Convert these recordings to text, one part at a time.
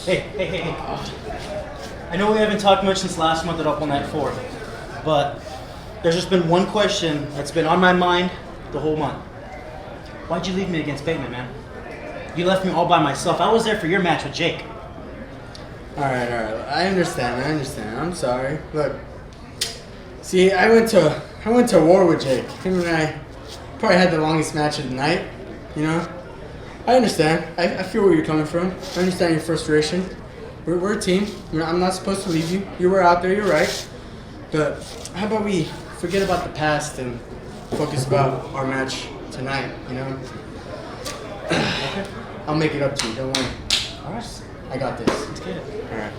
Hey. I know we haven't talked much since last month at Up All Night 4, but there's just been one question that's been on my mind the whole month. Why'd you leave me against Bateman, man? You left me all by myself. I was there for your match with Jake. All right. I understand. I'm sorry. Look, see, I went to war with Jake. Him and I probably had the longest match of the night. You know, I understand. I feel where you're coming from. I understand your frustration. We're a team. I'm not supposed to leave you. You were out there. You're right. But how about we forget about the past and focus about our match tonight? You know. Okay. I'll make it up to you. Don't worry. All right. I got this. Let's get it. All right.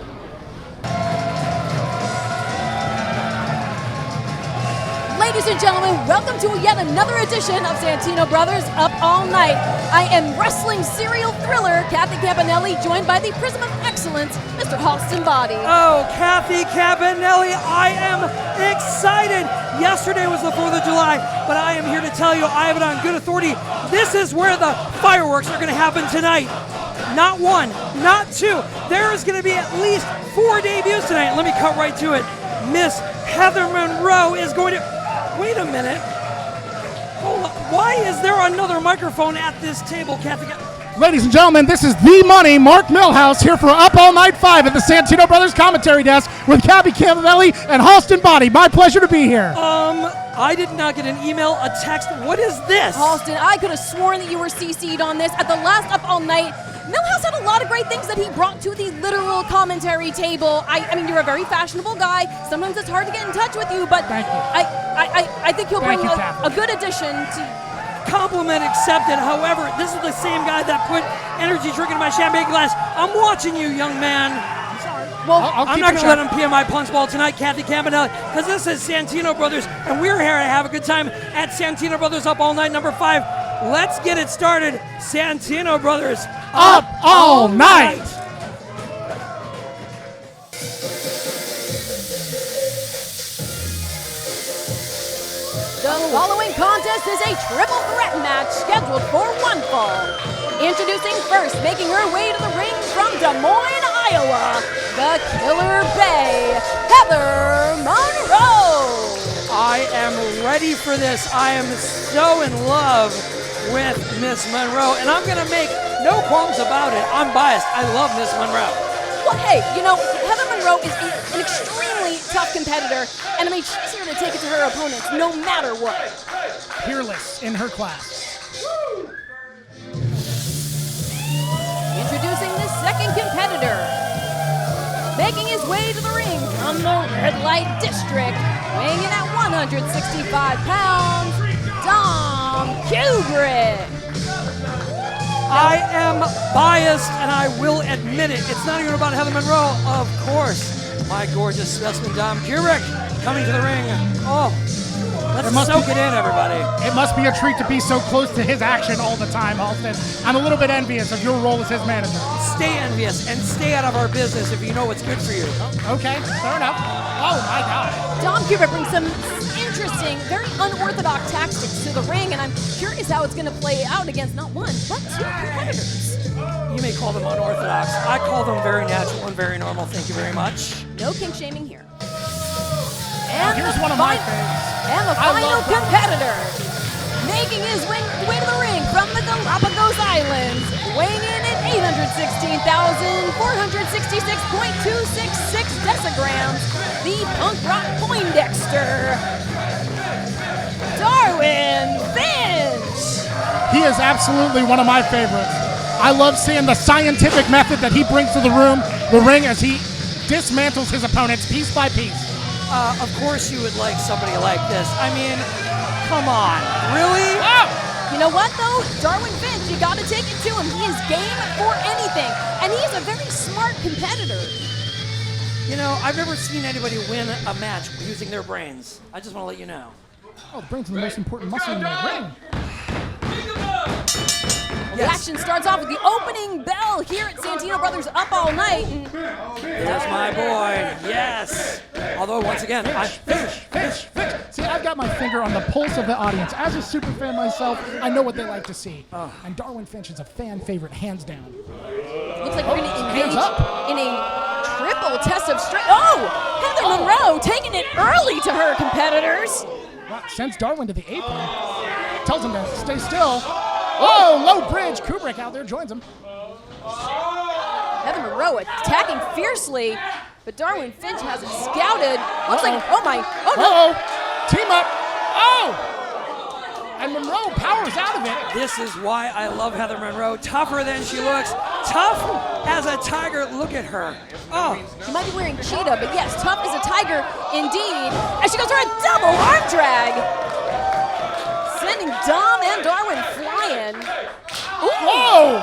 Ladies and gentlemen, welcome to yet another edition of Santino Brothers Up All Night. I am wrestling serial thriller Kathy Campanelli, joined by the Prism of Excellence, Mr. Halston Body. Oh, Kathy Campanelli, I am excited. Yesterday was the 4th of July, but I am here to tell you, I have it on good authority. This is where the fireworks are going to happen tonight. Not one, not two. There is going to be at least 4 debuts tonight. Let me cut right to it. Miss Heather Monroe is going to... Wait a minute. Hold on. Why is there another microphone at this table, Kathy? Ladies and gentlemen, this is the money, Mark Milhouse, here for Up All Night 5 at the Santino Brothers commentary desk with Kathy Campanelli and Halston Body. My pleasure to be here. I did not get an email, a text. What is this? Halston, I could have sworn that you were CC'd on this. At the last Up All Night, Milhouse had a lot of great things that he brought to the literal commentary table. I mean, you're a very fashionable guy. Sometimes it's hard to get in touch with you, but Thank you. I think you'll bring a good addition to... Compliment accepted. However, this is the same guy that put energy drink in my champagne glass. I'm watching you, young man. I'm sorry. Well, I'm not going to let him pee in my punch bowl tonight, Kathy Campanelli, because this is Santino Brothers, and we're here to have a good time at Santino Brothers Up All Night number 5. Let's get it started. Santino Brothers Up All Night. The following contest is a triple threat match scheduled for one fall. Introducing first, making her way to the ring from Des Moines, Iowa, the Killer Bay, Heather Monroe. I am ready for this. I am so in love with Miss Monroe, and I'm going to make no qualms about it. I'm biased. I love Miss Monroe. Well, hey, you know, Heather Monroe is an extremely tough competitor, and I mean, she's here to take it to her opponents no matter what. Peerless in her class. Introducing the second competitor. Making his way to the ring from the Red Light District, weighing in at 165 pounds, Kubrick. I am biased, and I will admit it. It's not even about Heather Monroe, of course. My gorgeous specimen, Dom Kubrick, coming to the ring. Oh, let's soak it in, everybody. It must be a treat to be so close to his action all the time, Halston. I'm a little bit envious of your role as his manager. Stay envious and stay out of our business if you know what's good for you. Okay, fair enough. Oh, my God. Dom Kubrick brings some interesting, very unorthodox tactics to the ring, and I'm curious how it's going to play out against not one, but 2 competitors. You may call them unorthodox. I call them very natural and very normal. Thank you very much. No kink shaming here. And here's one of my favorites. And the final competitor, making his way to the ring from the Galapagos Islands, weighing in at 816,466.266 decigrams, the punk rock Poindexter, Darwin Finch. He is absolutely one of my favorites. I love seeing the scientific method that he brings to the ring as he dismantles his opponents piece by piece. Of course you would like somebody like this. I mean, come on. Really? Oh! You know what, though? Darwin Finch, you got to take it to him. He is game for anything, and he's a very smart competitor. You know, I've never seen anybody win a match using their brains. I just want to let you know. Oh, the brain's the most important muscle in the ring. The action starts off with the opening bell here at Santino Brothers Up All Night. And That's my boy. Yes. Although, once again, Finch. See, I've got my finger on the pulse of the audience. As a super fan myself, I know what they like to see. And Darwin Finch is a fan favorite, hands down. looks like we're going to engage hands up. in a triple test of strength. Oh! Heather Monroe taking it early to her competitors. Sends Darwin to the apron. Tells him to stay still. Oh, low bridge. Kubrick out there joins him. Heather Monroe attacking fiercely, but Darwin Finch has it scouted. Looks like, oh my, oh no. Uh-oh. Team up. Oh! And Monroe powers out of it. This is why I love Heather Monroe. Tougher than she looks. Tough as a tiger. Look at her. Oh. She might be wearing cheetah, but yes, tough as a tiger indeed. And she goes for a double arm drag. Sending Dom and Darwin flying. Whoa!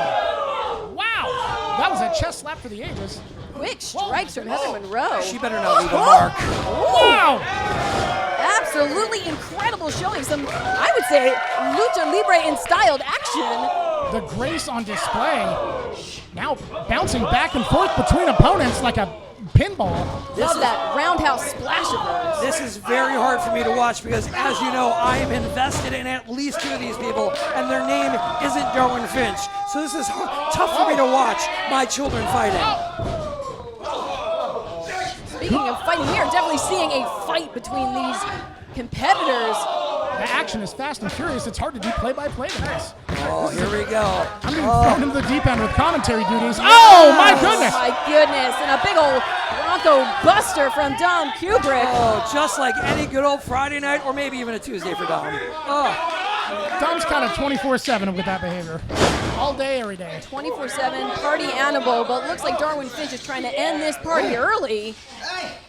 Wow. That was a chest slap for the ages. Quick strikes from Heather Monroe. She better not leave a mark. Wow! Absolutely incredible showing some, I would say, lucha libre in styled action. The grace on display. Now bouncing back and forth between opponents like a pinball. Love that roundhouse splash of hers. This is very hard for me to watch because, as you know, I am invested in at least two of these people, and their name isn't Darwin Finch. So this is tough for me to watch my children fighting. Speaking of fighting, we are definitely seeing a fight between these competitors. The action is fast and furious. It's hard to do play-by-play in this. Oh, here we go. I'm being thrown into the deep end with commentary duties. Oh, my goodness! Oh my goodness, and a big old Bronco buster from Dom Kubrick. Oh, just like any good old Friday night, or maybe even a Tuesday for Dom. Oh. Dom's kind of 24/7 with that behavior. All day, every day. 24/7 party animal, but looks like Darwin Finch is trying to end this party early.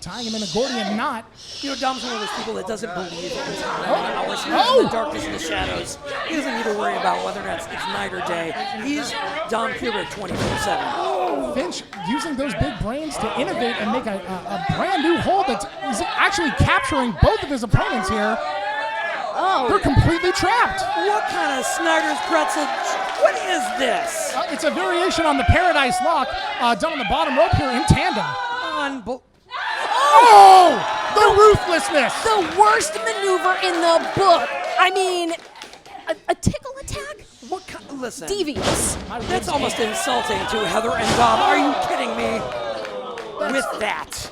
Tying him in a Gordian knot. You know, Dom's one of those people that doesn't believe in time. Always lives in the darkness and the shadows. He doesn't need to worry about whether or not it's night or day. He's Dom Kubrick 24/7. Finch using those big brains to innovate and make a brand new hold that's he's actually capturing both of his opponents here. Oh, They're completely trapped. What kind of Snyder's pretzel? What is this? It's a variation on the Paradise Lock done on the bottom rope here in tandem. Oh! The ruthlessness! the worst maneuver in the book. I mean, a tickle attack? What kind? Listen. Devious. That's almost insulting to Heather and Dom. Are you kidding me? With that.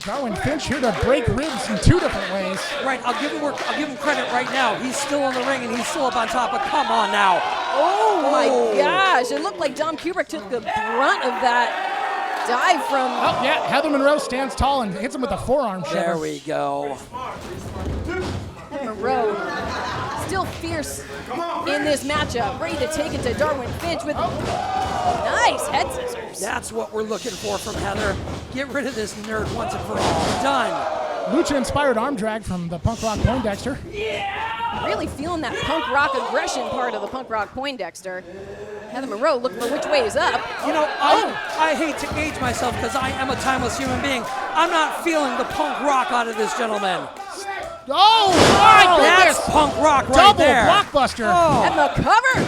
Darwin Finch here to break ribs in two different ways. Right, I'll give him credit right now. He's still in the ring and he's still up on top, but come on now. Oh my gosh, it looked like Dom Kubrick took the brunt of that dive from... Oh, yeah, Heather Monroe stands tall and hits him with a forearm shiver. There we go. Monroe still fierce in this matchup, ready to take it to Darwin Finch with nice head scissors. That's what we're looking for from Heather. Get rid of this nerd once and for all. Done. Lucha-inspired arm drag from the punk rock Poindexter. Really feeling that punk rock aggression part of the punk rock Poindexter. Heather Monroe looking for which way is up. You know, I hate to age myself because I am a timeless human being. I'm not feeling the punk rock out of this gentleman. Oh, my That's goodness! punk rock right Double there. blockbuster. Oh. And the cover.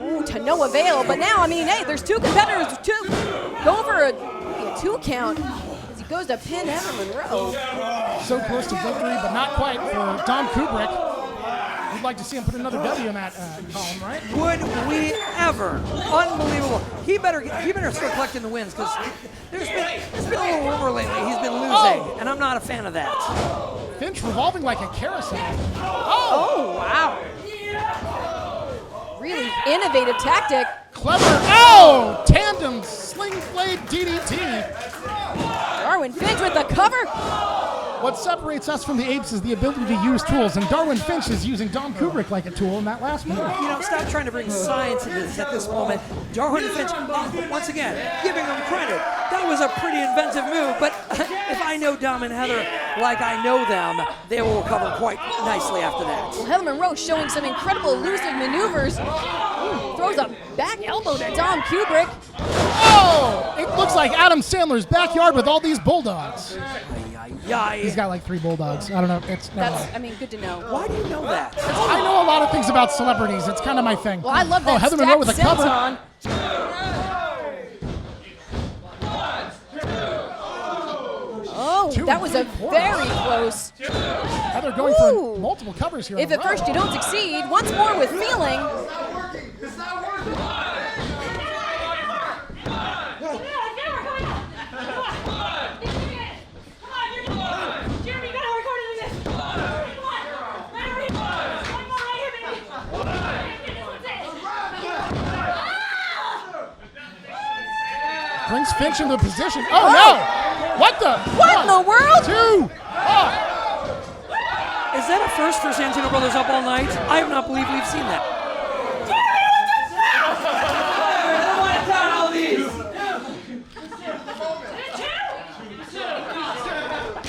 Ooh, to no avail. But now, I mean, hey, there's two competitors going for a 2 count as he goes to pin Heather Monroe. So close to victory, but not quite for Dom Kubrick. We'd like to see him put another W in that column, right? Would we ever? Unbelievable. He better start collecting the wins because there's been a little rumor lately. He's been losing, and I'm not a fan of that. Finch revolving like a carousel. Oh, wow. Really innovative tactic. Clever. Oh! Tandem sling blade DDT. Darwin Finch with the cover. What separates us from the apes is the ability to use tools, and Darwin Finch is using Dom Kubrick like a tool in that last move. You know, stop trying to bring science into this at this moment. Darwin Finch, once again, giving him credit. That was a pretty inventive move, but if I know Dom and Heather like I know them, they will recover quite nicely after that. Well, Heather Monroe showing some incredible elusive maneuvers. Ooh, throws a back elbow to Dom Kubrick. Oh! It looks like Adam Sandler's backyard with all these bulldogs. Yeah, He's got like 3 bulldogs. I don't know. It's never That's, mind. I mean, good to know. Why do you know that? I know a lot of things about celebrities. It's kind of my thing. Well, I love that Heather Monroe with a stacked cover. senton. Oh, that was a very close. Heather going Ooh. for multiple covers here. If in a at row. first you don't succeed, once more with feeling. Brings Finch into position. Oh, no! What the? What in the world? 2. Oh. Is that a first for Santino Brothers Up All Night? I have not believed we've seen that.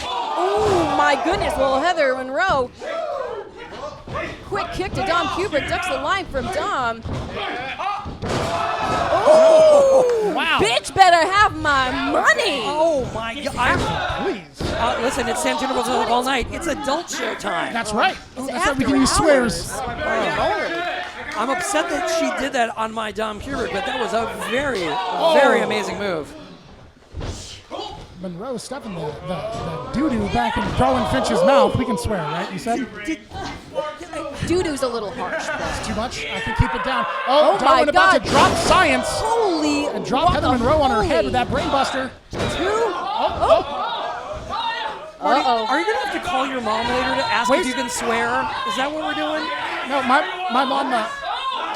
Oh my goodness, well Heather Monroe. Quick kick to Dom Kubrick, ducks the line from Dom. Oh, Wow. bitch better have my money. Oh my God. Please. Listen, it's Santino Brothers Up All Night. It's adult show time. That's right. It's That's right. We after can use swears. I'm upset that she did that on my Dom Kubrick, but that was a very, very amazing move. Monroe stuffing the doo-doo back in Darwin Finch's mouth. We can swear, right? You said? Doo-doo's a little harsh. It's too much. I can keep it down. Oh, Oh Darwin my about God. to drop science Holy. and drop Heather Monroe on her head with that brainbuster. Uh-oh. Are you going to have to call your mom later to ask if you can swear? Is that what we're doing? No, my mom,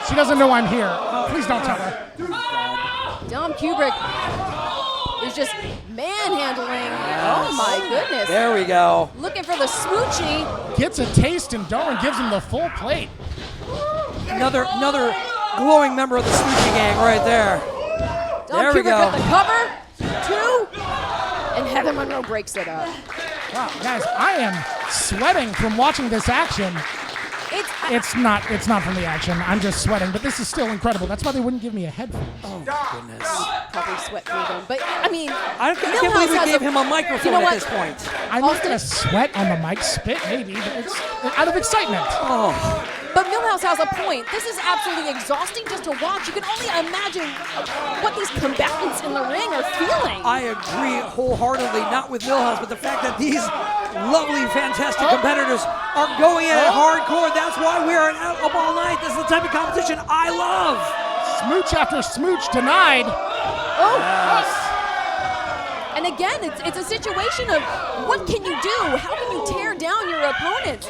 she doesn't know I'm here. Please don't tell her. Dom Kubrick is just manhandling. Oh my goodness. There we go. Looking for the smoochie. Gets a taste and Darwin gives him the full plate. Another glowing member of the Smoochie Gang right there. Dom There we Kubrick go. with the cover. 2. And Heather Monroe breaks it up. Wow, guys, I am sweating from watching this action. It's not from the action. I'm just sweating, but this is still incredible. That's why they wouldn't give me a headphone. Oh, goodness. Probably sweat through them. But, I mean, I can't believe we gave him a microphone You know at what? this point. I'm not going to sweat on the mic, spit maybe, but it's out of excitement. Oh, But Millhouse has a point. This is absolutely exhausting just to watch. You can only imagine what these combatants in the ring are feeling. I agree wholeheartedly, not with Milhouse, but the fact that these lovely, fantastic competitors are going at it hardcore. That's why we are Up All Night. This is the type of competition I love. Smooch after smooch denied. And again, it's a situation of what can you do? How can you tear down your opponent?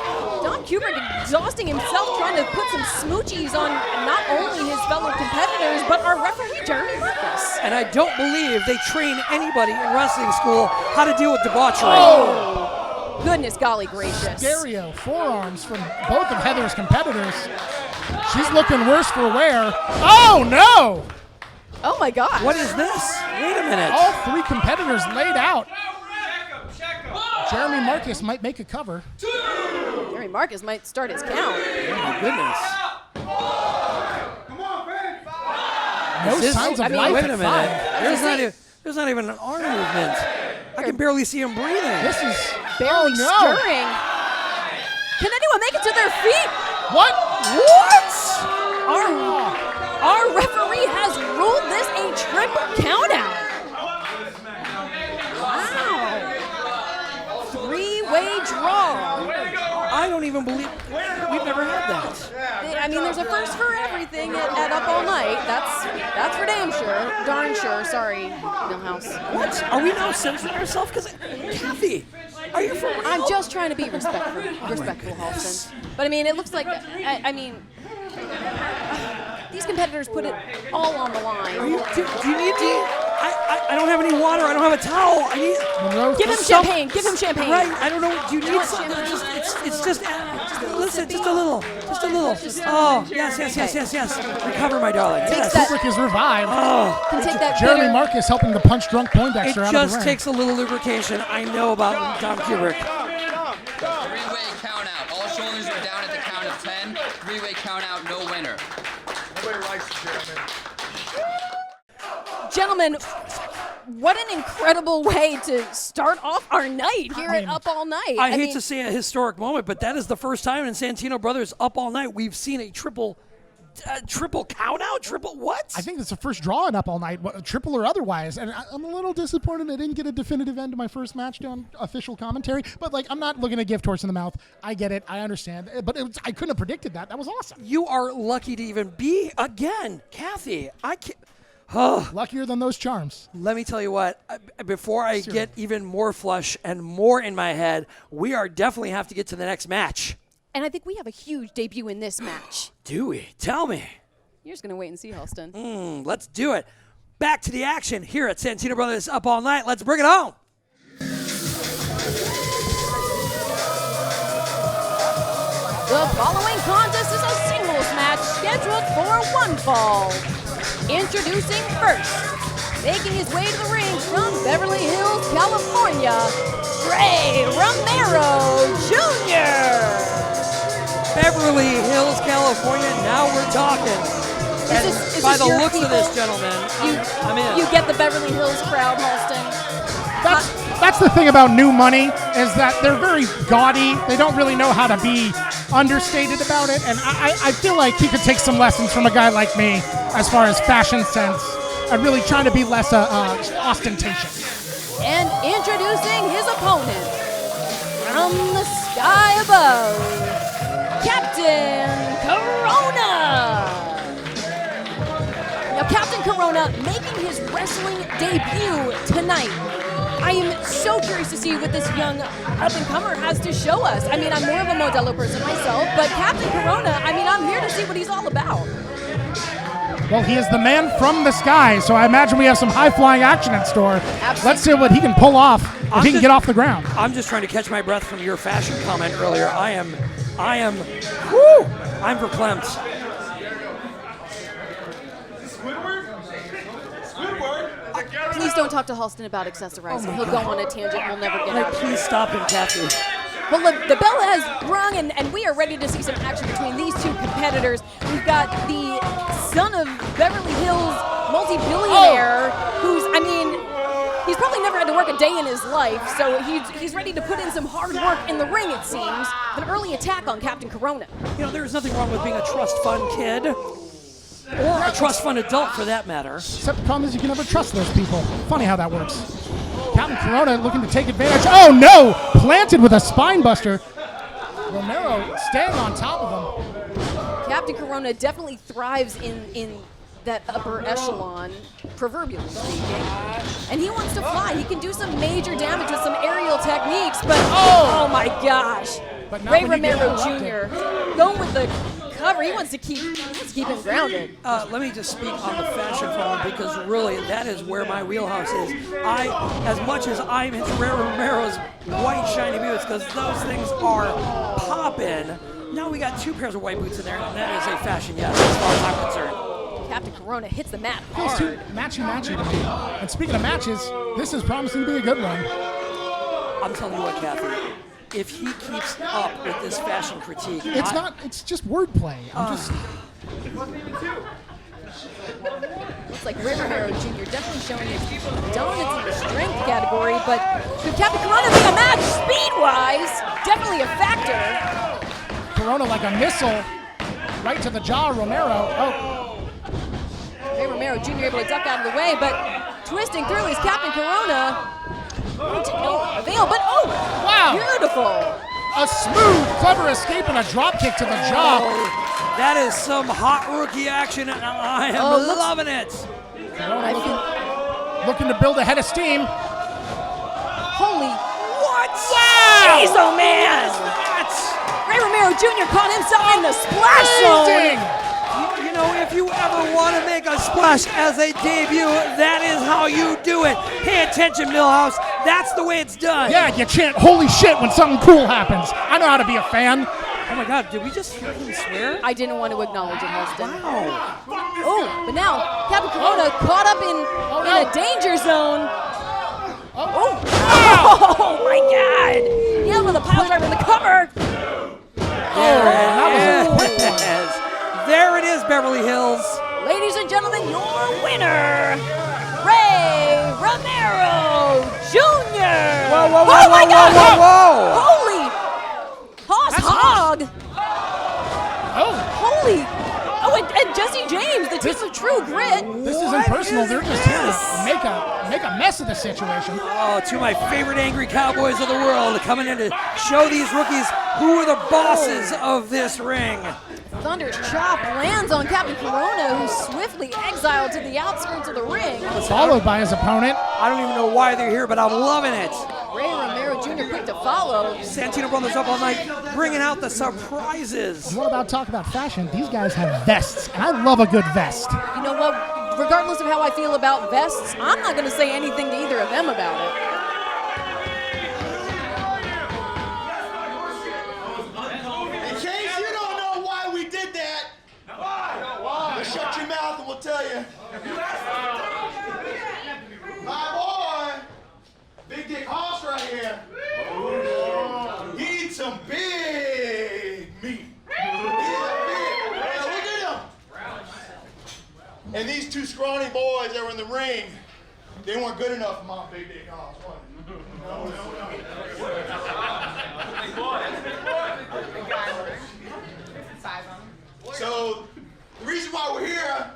Dom Kubrick exhausting himself trying to put some smoochies on not only his fellow competitors, but our referee, Jeremy Marcus. And I don't believe they train anybody in wrestling school how to deal with debauchery. Oh, goodness golly gracious. Stereo forearms from both of Heather's competitors. She's looking worse for wear. Oh, no! Oh my gosh. What is this? Wait a minute. All 3 competitors laid out. Jeremy Marcus might make a cover. Jeremy Marcus might start his count. Oh, my goodness. No This- signs of I mean, life Wait at a 5. minute. There's not even an arm movement. I can barely see him breathing. This is Barely oh, no. stirring. Can anyone make it to their feet? What? Our referee has ruled this a triple countout. Wow. 3-way draw. I don't even believe we've never had that. I mean, there's a first for everything at Up All Night. That's for damn sure. Darn sure. Sorry, Millhouse. What? Are we now censoring ourselves? Because Kathy, are you for real? I'm just trying to be respectful, Halston. But I mean, it looks like I mean, these competitors put it all on the line. Do you need to? I don't have any water. I don't have a towel. I need. Monroe, Give him champagne. Give him champagne. Right. I don't know. Do you need want something? champagne? It's just. Listen, just a little. Oh, yes. Recover, my darling. Yes. that- Kubrick is revived. Oh, Can take that Jeremy bitter- Marcus helping to punch drunk it Poindexter out of the just ring. takes a little lubrication. I know about Dom Kubrick. 3-way count out. All shoulders are down at the count of 10. 3-way count out, no winner. Gentlemen, what an incredible way to start off our night here at Up All Night. I hate to say a historic moment, but that is the first time in Santino Brothers Up All Night we've seen a triple count out? Triple what? I think it's the first draw in Up All Night, triple or otherwise. And I'm a little disappointed I didn't get a definitive end to my first match on official commentary. But, like, I'm not looking to give horse in the mouth. I get it. I understand. But I couldn't have predicted that. That was awesome. You are lucky to even be, again, Kathy. I can't. Luckier than those charms. Let me tell you what, before I get even more flush and more in my head, we are definitely have to get to the next match. And I think we have a huge debut in this match. Do we? Tell me. You're just going to wait and see, Halston. Let's do it. Back to the action here at Santino Brothers Up All Night. Let's bring it on. The following contest is a singles match scheduled for one fall. Introducing first, making his way to the ring from Beverly Hills, California, Romero Jr. Beverly Hills, California, now we're talking. Is by this the your looks people? of this, gentlemen, I'm in. You get the Beverly Hills crowd, Halston. That's the thing about new money is that they're very gaudy. They don't really know how to be understated about it. And I feel like he could take some lessons from a guy like me as far as fashion sense and really trying to be less ostentatious. And introducing his opponent from the sky above, Captain Corona. Now, Captain Corona making his wrestling debut tonight. I am so curious to see what this young up-and-comer has to show us. I mean, I'm more of a Modelo person myself, but Captain Corona, I mean, I'm here to see what he's all about. Well, he is the man from the sky, so I imagine we have some high-flying action in store. Absolutely. Let's see what he can pull off if he can get off the ground. I'm just trying to catch my breath from your fashion comment earlier. I'm verklempt. Please don't talk to Halston about accessorizing. He'll go on a tangent we'll never get out of. Please stop him, Kathy. Well, the bell has rung, and we are ready to see some action between these two competitors. We've got the son of Beverly Hills multi-billionaire who's, I mean, he's probably never had to work a day in his life, so he's ready to put in some hard work in the ring, it seems. An early attack on Captain Corona. You know, there's nothing wrong with being a trust fund kid. Or a trust fund adult, for that matter. Except the problem is you can never trust those people. Funny how that works. Captain Corona looking to take advantage. Oh, no! Planted with a spine buster. Romero staying on top of him. Captain Corona definitely thrives in that upper echelon, proverbially speaking. And he wants to fly. He can do some major damage with some aerial techniques, but oh my gosh. But not Ray when you get Romero interrupted. Jr. going with the cover. He wants to keep him grounded. Let me just speak on the fashion front because really that is where my wheelhouse is. As much as I'm into Ray Romero's white shiny boots because those things are poppin'. Now we got two pairs of white boots in there, and that is a fashion yes, as far as I'm concerned. Captain Corona hits the mat Feels hard. too matchy to me. And speaking of matches, this is promising to be a good one. I'm telling you what, Kathy. If he keeps up with this fashion critique, It's just wordplay. Looks like Ray Romero Jr. definitely showing his dominance in the strength category, but could Captain Corona make a match speed-wise? Definitely a factor. Corona like a missile right to the jaw. Romero. Ray Romero Jr. able to duck out of the way, but twisting through is Captain Corona. To no avail, but Wow. beautiful. A smooth, clever escape and a drop kick to the jaw. that is some hot rookie action, and I am loving it. Corona looking to build a head of steam. Holy, What? Wow! jeez, oh man! Ray Romero Jr. caught himself in the splash Amazing! zone. You know, if you ever want to make a splash as a debut, that is how you do it. Pay attention, Millhouse. That's the way it's done. Yeah, you chant holy shit when something cool happens. I know how to be a fan. Oh my God, did we just hear him swear? I didn't want to acknowledge it, Halston. Wow. Oh, but now Captain Corona caught up in a danger zone. Wow! Oh my God! Yeah, with a pile driver in the cover. That was a quick one. There it is, Beverly Hills. Ladies and gentlemen, your winner, Ray Romero Jr. Whoa, whoa, whoa, oh my whoa, God! whoa, whoa, whoa. Holy! Hogg! Oh, Holy! Oh, and Jesse James, the team of True Grit. this isn't personal. They're just here to make a mess of the situation. Oh, two of my favorite angry cowboys of the world coming in to show these rookies who are the bosses of this ring. Thunder's chop lands on Captain Corona, who's swiftly exiled to the outskirts of the ring. Followed by his opponent. I don't even know why they're here, but I'm loving it. Ray Romero Jr. quick to follow. Santino Brothers up all night, bringing out the surprises. What about talk about fashion? These guys have vests, and I love a good vest. You know what? Regardless of how I feel about vests, I'm not going to say anything to either of them about it. In case you don't know why we did that, we'll shut your mouth and we'll tell you. My boy, Big Dick Hoss right here, he needs some big meat. Look at him. And these two scrawny boys that were in the ring, they weren't good enough for my Big Dick Hoss, was it? No. So, the reason why we're here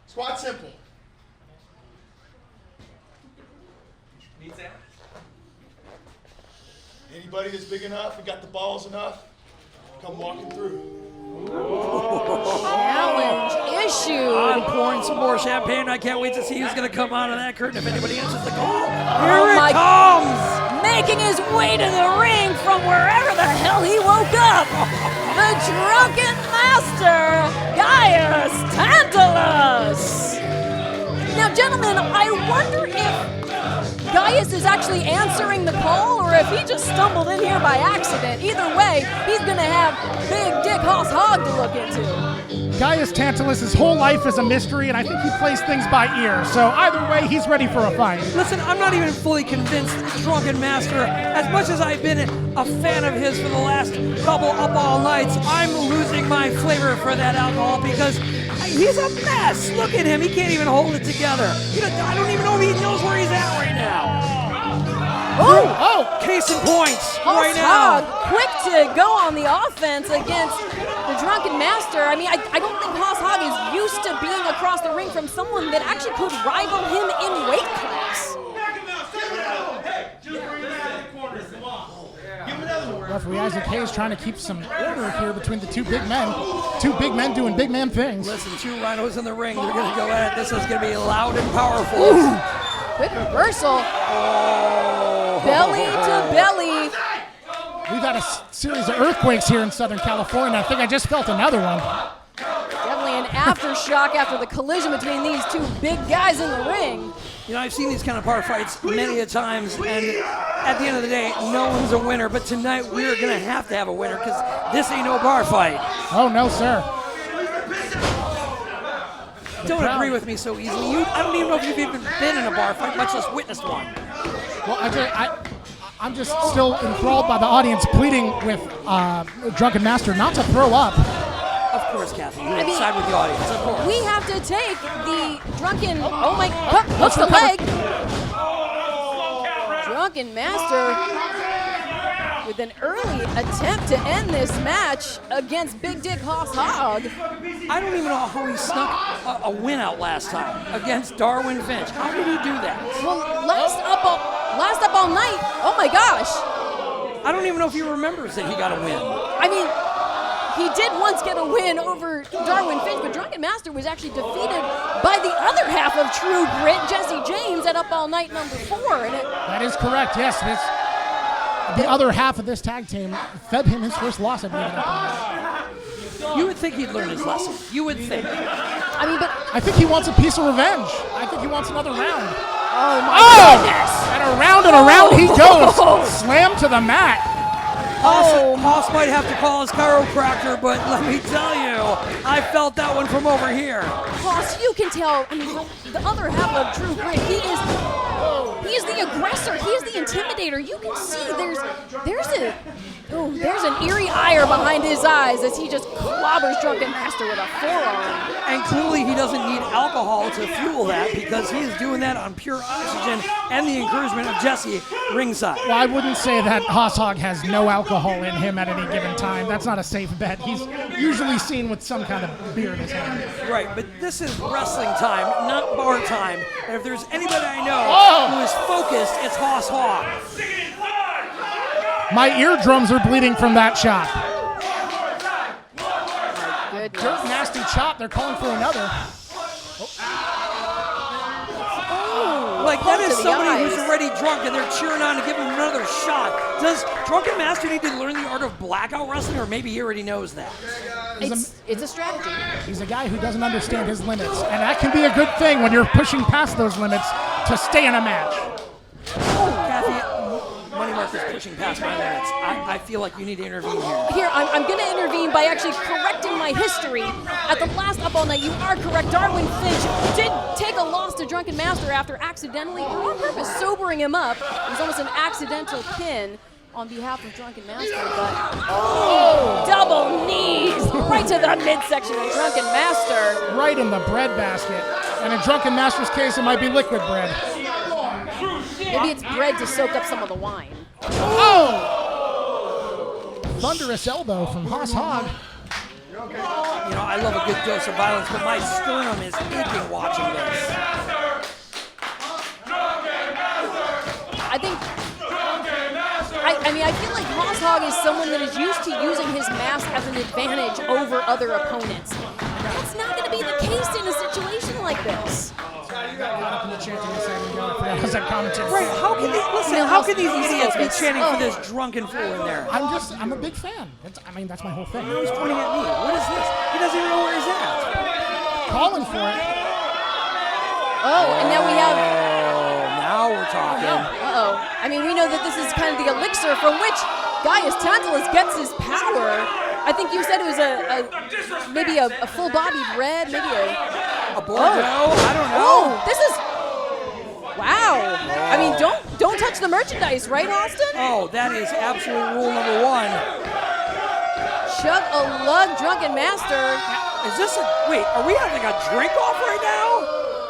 is quite simple. Anybody that's big enough and got the balls enough, come walking through. Challenge issued. I'm pouring some more champagne. I can't wait to see who's going to come out of that curtain if anybody answers the call. Oh Here my- it comes! Making his way to the ring from wherever the hell he woke up. The Drunken Master, Gaius Tantalus. Now, gentlemen, I wonder if Gaius is actually answering the call or if he just stumbled in here by accident. Either way, he's going to have Big Dick Hoss Hogg to look into. Gaius Tantalus, his whole life is a mystery, and I think he plays things by ear. So either way, he's ready for a fight. Listen, I'm not even fully convinced Drunken Master. As much as I've been a fan of his for the last couple up all nights, I'm losing my flavor for that alcohol because he's a mess. Look at him. He can't even hold it together. I don't even know if he knows where he's at right now. Oh! Case in point, right Hoss now. Hogg, quick to go on the offense against the Drunken Master. I mean, I don't think Hoss Hogg is used to being across the ring from someone that actually could rival him in weight class. Referee Isaac Hayes trying to keep some order here between the two big men. Two big men doing big man things. Listen, two rhinos in the ring. They're going to go at it. This is going to be loud and powerful. Quick reversal. Belly to belly. We've had a series of earthquakes here in Southern California. I think I just felt another one. Definitely an aftershock after the collision between these two big guys in the ring. You know, I've seen these kind of bar fights many a times, and at the end of the day, no one's a winner. But tonight, we're going to have a winner because this ain't no bar fight. Oh, no, sir. Don't agree with me so easily. I don't even know if you've even been in a bar fight, much less witnessed one. Well, I'm just still enthralled by the audience pleading with Drunken Master not to throw up. Of course, Kathy. You side with the audience, of course. We have to take the Drunken. Oh my! Hooks the leg. Drunken Master with an early attempt to end this match against Big Dick Hoss Hogg. I don't even know how he snuck a win out last time against Darwin Finch. How did he do that? Well, last up all night. Oh my gosh! I don't even know if he remembers that he got a win. I mean, he did once get a win over Darwin Finch, but Drunken Master was actually defeated by the other half of True Grit, Jesse James, at Up All Night #4. And that is correct, yes. The other half of this tag team fed him his first loss, I believe. You would think he'd learn his lesson. You would think. I mean, but I think he wants a piece of revenge. I think he wants another round. oh my goodness! And around he goes. Slam to the mat. Hoss might have to call his chiropractor, but let me tell you, I felt that one from over here. Hoss, you can tell. I mean, the other half of True Grit, he is He is the aggressor. He is the intimidator. You can see there's an eerie ire behind his eyes as he just clobbers Drunken Master with a forearm. And clearly he doesn't need alcohol to fuel that because he is doing that on pure oxygen and the encouragement of Jesse ringside. Well, I wouldn't say that Hogg has no alcohol in him at any given time. That's not a safe bet. He's usually seen with some kind of beer in his hand. Right, but this is wrestling time, not bar time. And if there's anybody I know who is focused, it's Hogg. My eardrums are bleeding from that shot. Goodness. Dirt nasty chop. They're calling for another. Like, that is to the somebody eyes. who's already drunk and they're cheering on to give him another shot. Does Drunken Master need to learn the art of blackout wrestling, or maybe he already knows that? It's a strategy. He's a guy who doesn't understand his limits, and that can be a good thing when you're pushing past those limits to stay in a match. Kathy, Money Mark is pushing past my limits. I feel like you need to intervene here. Here, I'm going to intervene by actually correcting my history. At the last Up All Night, you are correct. Darwin Finch did take a loss to Drunken Master after accidentally, or on purpose, sobering him up. It was almost an accidental pin on behalf of Drunken Master, but double knees right to the midsection of Drunken Master. Right in the bread basket. And in Drunken Master's case, it might be liquid bread. Maybe it's bread to soak up some of the wine. Thunderous elbow from Hogg. You know, I love a good dose of violence, but my sternum is aching watching this. I feel like Hogg is someone that is used to using his mask as an advantage over other opponents. That's not going to be the case in a situation like this. Right, how can these idiots be chanting for this drunken fool in there? I'm a big fan. That's my whole thing. Now he's pointing at me. What is this? He doesn't even know where he's at. Calling for it. And now we have... Now we're talking. I mean, we know that this is kind of the elixir from which Gaius Tantalus gets his power. I think you said it was maybe a full-bodied red, maybe a Bordeaux? I don't know. This is... Wow. I mean, don't touch the merchandise, right, Austin? Oh, that is absolute rule number one. Chug a lug, Drunken Master. Is this wait, are we having a drink off right now?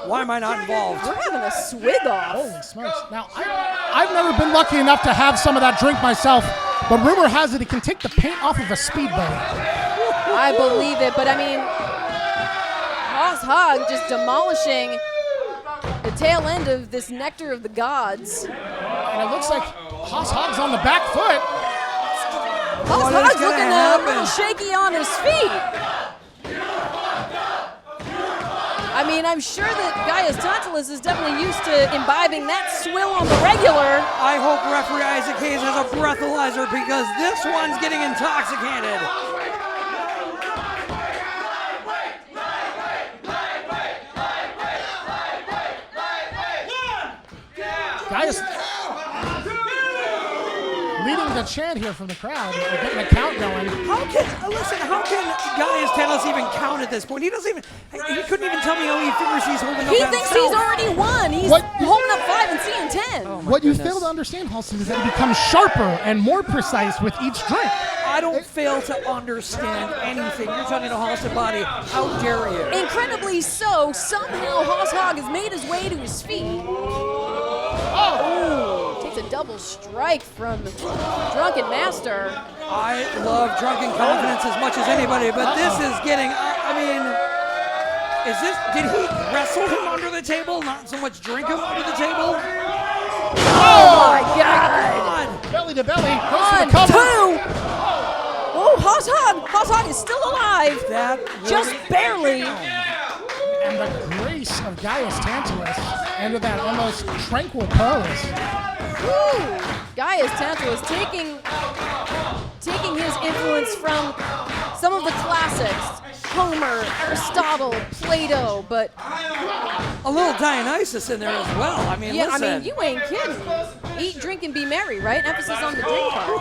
Why am I not involved? We're having a swig off. Holy smokes. Now, I've never been lucky enough to have some of that drink myself, but rumor has it can take the paint off of a speedboat. I believe it, but I mean, Hogg just demolishing the tail end of this Nectar of the Gods. And it looks like Hogg's on the back foot. Hogg's looking a little shaky on his feet. I mean, I'm sure that Gaius Tantalus is definitely used to imbibing that swill on the regular. I hope referee Isaac Hayes has a breathalyzer because this one's getting intoxicated. Gaius leading the chant here from the crowd. We're getting a count going. How can Gaius Tantalus even count at this point? He couldn't even tell me how many fingers he's holding up. He thinks he's already won. He's holding up 5 and seeing 10. Oh what you fail to understand, Halston, is that he becomes sharper and more precise with each drink. I don't fail to understand anything. You're talking to Halston Body. How dare you? Incredibly so, somehow Hogg has made his way to his feet. Takes a double strike from Drunken Master. I love drunken confidence as much as anybody, but this is getting, did he wrestle him under the table, not so much drink him under the table? Oh my God! Belly to belly. Goes One, for the cover. 2! Oh, Hogg is still alive. Just barely. And the grace of Gaius Tantalus into that almost tranquil pose. Woo! Gaius Tantalus taking his influence from some of the classics. Homer, Aristotle, Plato, but a little Dionysus in there as well. I mean, yeah, listen. I mean, you ain't kidding. Eat, drink, and be merry, right? Emphasis on the drink part.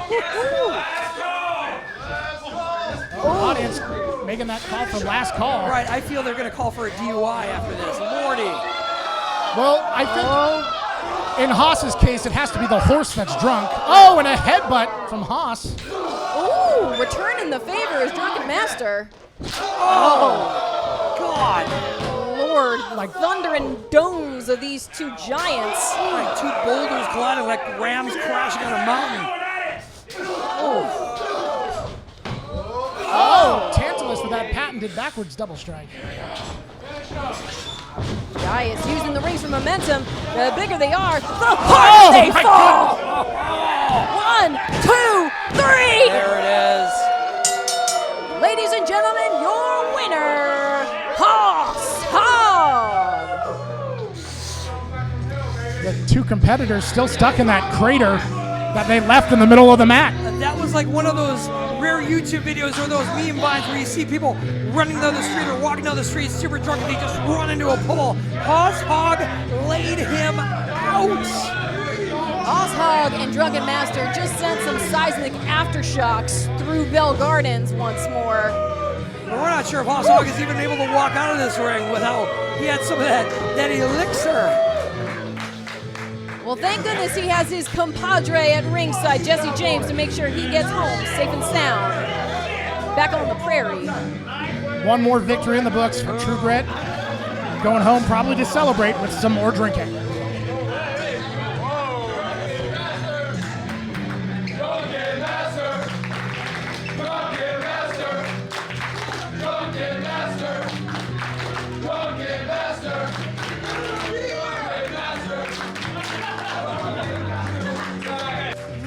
Audience making that call for last call. Right, I feel they're going to call for a DUI after this. Lordy. Well, I think In Haas's case, it has to be the horse that's drunk. Oh, and a headbutt from Haas. Ooh, returning the favor is Drunken Master. Oh, God. Lord, like thunder and domes of these two giants. Like two boulders colliding like rams crashing on a mountain. Oh, Tantalus with that patented backwards double strike. Giants using the rings for momentum. The bigger they are, the harder they fall. God. 1, 2, 3. There it is. Ladies and gentlemen, your winner, Haas Hogg. The two competitors still stuck in that crater that they left in the middle of the mat. That was like one of those rare YouTube videos or those meme vines where you see people running down the street or walking down the street super drunk and they just run into a pole. Haas Hogg laid him out. Haas Hogg and Drunken Master just sent some seismic aftershocks through Bell Gardens once more. But we're not sure if Haas Hogg is even able to walk out of this ring without he had some of that elixir. Well, thank goodness he has his compadre at ringside, Jesse James, to make sure he gets home safe and sound. Back on the prairie. One more victory in the books for True Grit. Going home probably to celebrate with some more drinking.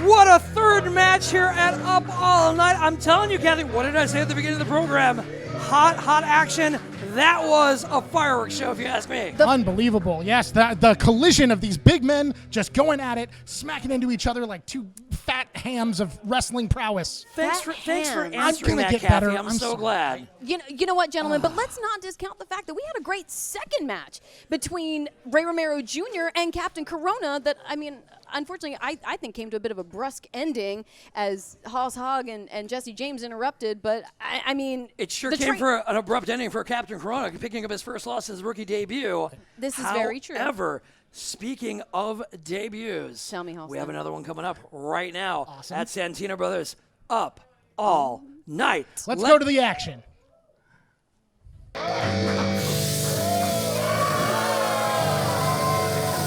What a third match here at Up All Night. I'm telling you, Kathy, what did I say at the beginning of the program? Hot action. That was a fireworks show, if you ask me. Unbelievable. Yes, the collision of these big men just going at it, smacking into each other like two fat hams of wrestling prowess. Thanks for answering gonna that, get Kathy. better. I'm I'm so sorry. glad. You know what, gentlemen, but let's not discount the fact that we had a great second match between Ray Romero Jr. and Captain Corona that, I mean, unfortunately, I think came to a bit of a brusque ending as Haas Hogg and Jesse James interrupted, but I mean... It sure came for an abrupt ending for Captain Corona, picking up his first loss in his rookie debut. This is very true. However, speaking of debuts, Tell me, Halston. we have another one coming up right now Awesome. at Santino Brothers Up All Night. Let's go to the action.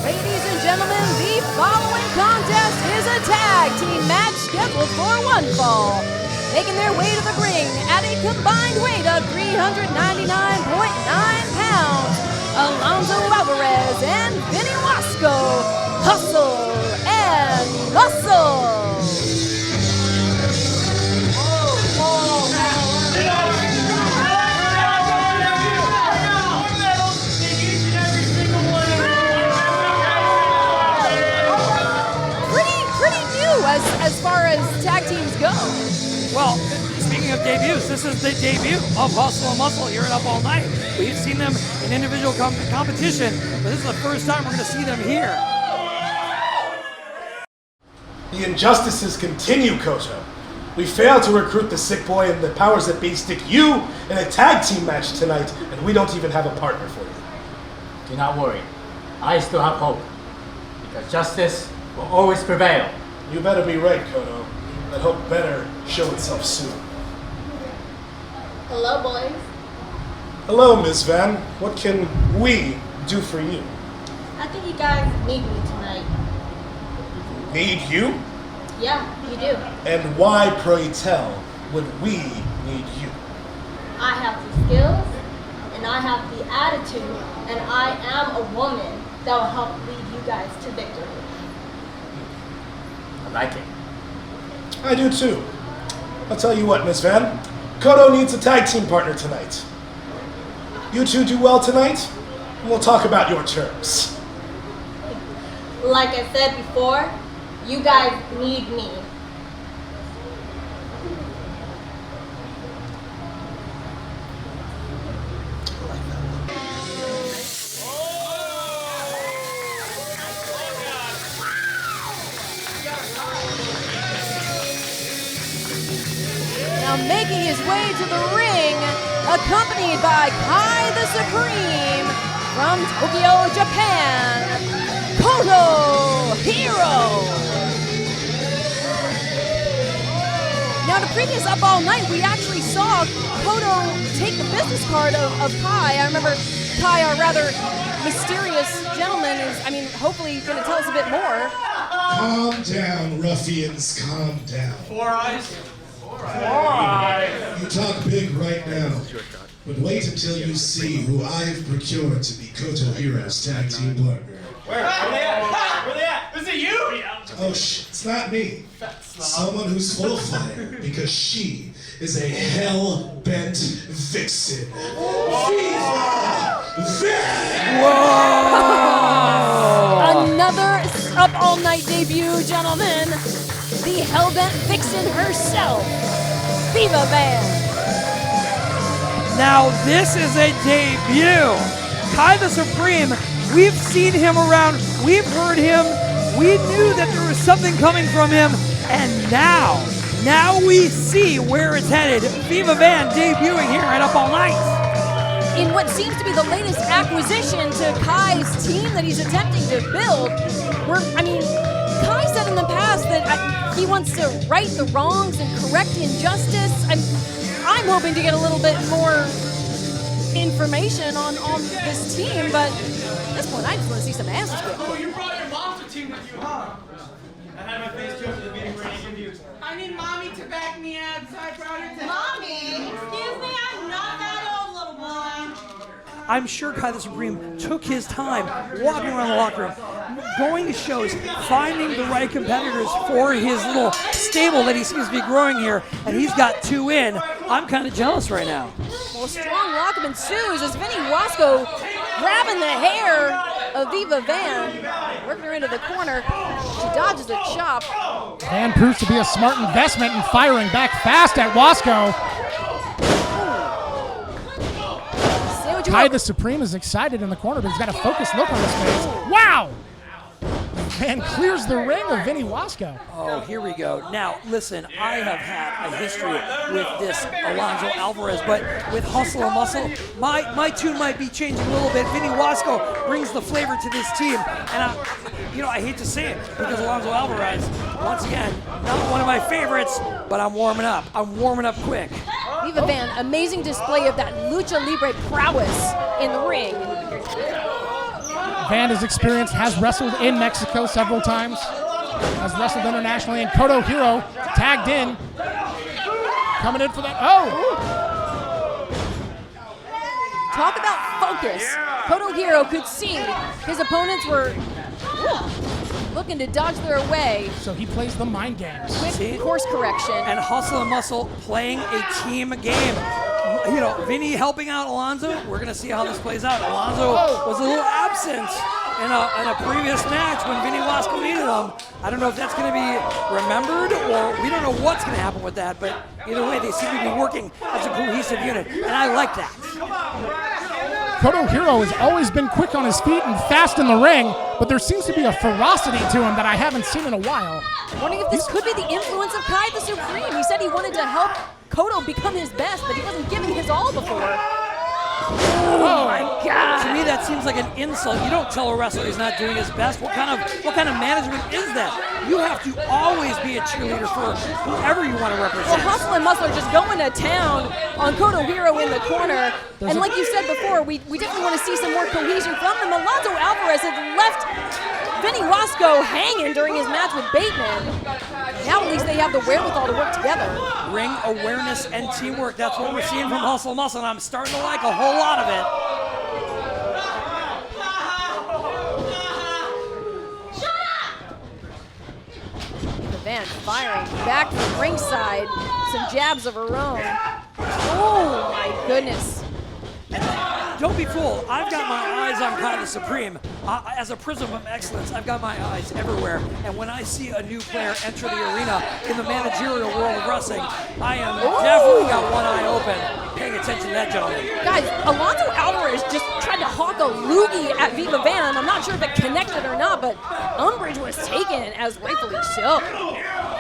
Ladies and gentlemen, the following contest is a tag team match scheduled for one fall. Making their way to the ring at a combined weight of 399.9 pounds, Alonzo Alvarez and Vinny Wasco, hustle and muscle. Pretty new as far as tag teams go. Well, speaking of debuts, this is the debut of Hustle and Muscle here at Up All Night. We've seen them in individual competition, but this is the first time we're going to see them here. The injustices continue, Koto. We failed to recruit the sick boy and the powers that be stick you in a tag team match tonight, and we don't even have a partner for you. Do not worry. I still have hope. Because justice will always prevail. You better be right, Koto. That hope better show itself soon. Hello, boys. Hello, Ms. Van. What can we do for you? I think you guys need me tonight. Need you? Yeah, you do. And why, pray tell, would we need you? I have the skills, and I have the attitude, and I am a woman that will help lead you guys to victory. I like it. I do too. I'll tell you what, Ms. Van. Koto needs a tag team partner tonight. You two do well tonight, and we'll talk about your terms. Like I said before, you guys need me. Now making his way to the ring, accompanied by Kai the Supreme from Tokyo, Japan, Koto Hiro. Now, the previous Up All Night, we actually saw Koto take the business card of Kai. I remember Kai, our rather mysterious gentleman, is, hopefully going to tell us a bit more. Calm down, ruffians, calm down. Four eyes. You talk big right now, but wait until you see who I've procured to be Koto Hiro's tag team partner. Where are they at? Where they at? Is it you? Oh, it's not me. Someone who's full of fire because she is a hell-bent vixen. Viva! Another Up All Night debut, gentlemen. The Hellbent Vixen herself, Viva Van. Now this is a debut. Kai the Supreme, we've seen him around, we've heard him, we knew that there was something coming from him, and now we see where it's headed. Viva Van debuting here at Up All Night. In what seems to be the latest acquisition to Kai's team that he's attempting to build, Kai said in the past that he wants to right the wrongs and correct injustice. I'm hoping to get a little bit more information on this team, but at this point, I just want to see some asses kicked. Oh, you brought your monster team with you, huh? I had my face too for the meeting where I interviewed. I need mommy to back me up, so I brought her to... Mommy? Excuse me, I'm not that old, little boy. I'm sure Kai the Supreme took his time walking around the locker room, going to shows, finding the right competitors for his little stable that he seems to be growing here, and he's got two in. I'm kind of jealous right now. Well, strong lockup ensues as Vinny Wasco grabbing the hair of Viva Van, working her into the corner. She dodges a chop. Van proves to be a smart investment in firing back fast at Wasco. Kai the Supreme is excited in the corner, but he's got a focused look on his face. Wow! Van clears the ring of Vinny Wasco. Oh, here we go. Now, listen, I have had a history with this Alonzo Alvarez, but with Hustle and Muscle, my tune might be changing a little bit. Vinny Wasco brings the flavor to this team, and I hate to say it, because Alonzo Alvarez, once again, not one of my favorites, but I'm warming up. I'm warming up quick. Viva Van, amazing display of that lucha libre prowess in the ring. Van is experienced, has wrestled in Mexico several times, has wrestled internationally, and Koto Hiro tagged in, coming in for that. Talk about focus. Koto Hiro could see his opponents were looking to dodge their way. So he plays the mind games. Quick course correction. And Hustle and Muscle playing a team game. Vinny helping out Alonzo. We're going to see how this plays out. Alonzo was a little absent in a previous match when Vinny Wasco needed him. I don't know if that's going to be remembered or we don't know what's going to happen with that, but either way, they seem to be working as a cohesive unit, and I like that. Koto Hiro has always been quick on his feet and fast in the ring, but there seems to be a ferocity to him that I haven't seen in a while. Wondering if this could be the influence of Kai the Supreme. He said he wanted to help Koto become his best, but he wasn't giving his all before. Oh my God! To me, that seems like an insult. You don't tell a wrestler he's not doing his best. What kind of management is that? You have to always be a cheerleader for whoever you want to represent. Well, Hustle and Muscle are just going to town on Koto Hiro in the corner. And like you said before, we definitely want to see some more cohesion from them. Alonzo Alvarez had left Vinny Wasco hanging during his match with Bateman. Now at least they have the wherewithal to work together. Ring awareness and teamwork. That's what we're seeing from Hustle and Muscle, and I'm starting to like a whole lot of it. The Van firing back from ringside. Some jabs of her own. Oh my goodness. Don't be fooled. I've got my eyes on Kai the Supreme. As a prism of excellence, I've got my eyes everywhere. And when I see a new player enter the arena in the managerial world of wrestling, I am definitely got one eye open, paying attention to that gentleman. Guys, Alonzo Alvarez just tried to hawk a loogie at Viva Van. I'm not sure if it connected or not, but umbrage was taken, as rightfully so.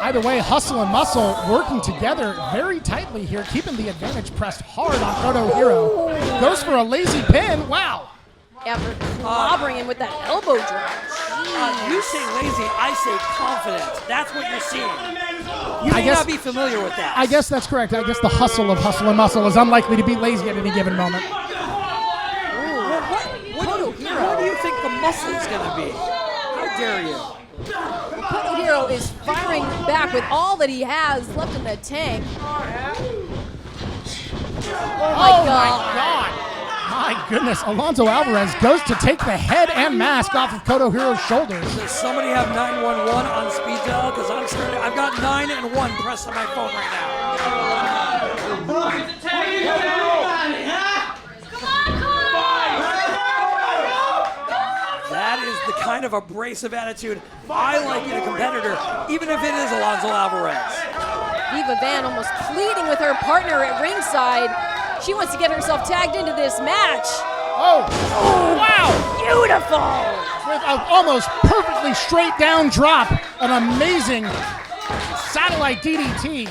Either way, Hustle and Muscle working together very tightly here, keeping the advantage pressed hard on Koto Hiro. Goes for a lazy pin. Wow. After clobbering him with that elbow drop. You say lazy, I say confident. That's what you're seeing. You may not be familiar with that. I guess that's correct. I guess the hustle of hustle and muscle is unlikely to be lazy at any given moment. What do you think the muscle is going to be? How dare you? Koto Hiro is firing back with all that he has left in the tank. Oh my God. My goodness, Alonzo Alvarez goes to take the head and mask off of Koto Hiro's shoulders. Does somebody have 911 on speed dial? Because I've got 9 and 1 pressed on my phone right now. That is the kind of abrasive attitude I like in a competitor, even if it is Alonzo Alvarez. Viva Van almost pleading with her partner at ringside. She wants to get herself tagged into this match. Oh, wow. Beautiful. With an almost perfectly straight down drop. An amazing satellite DDT.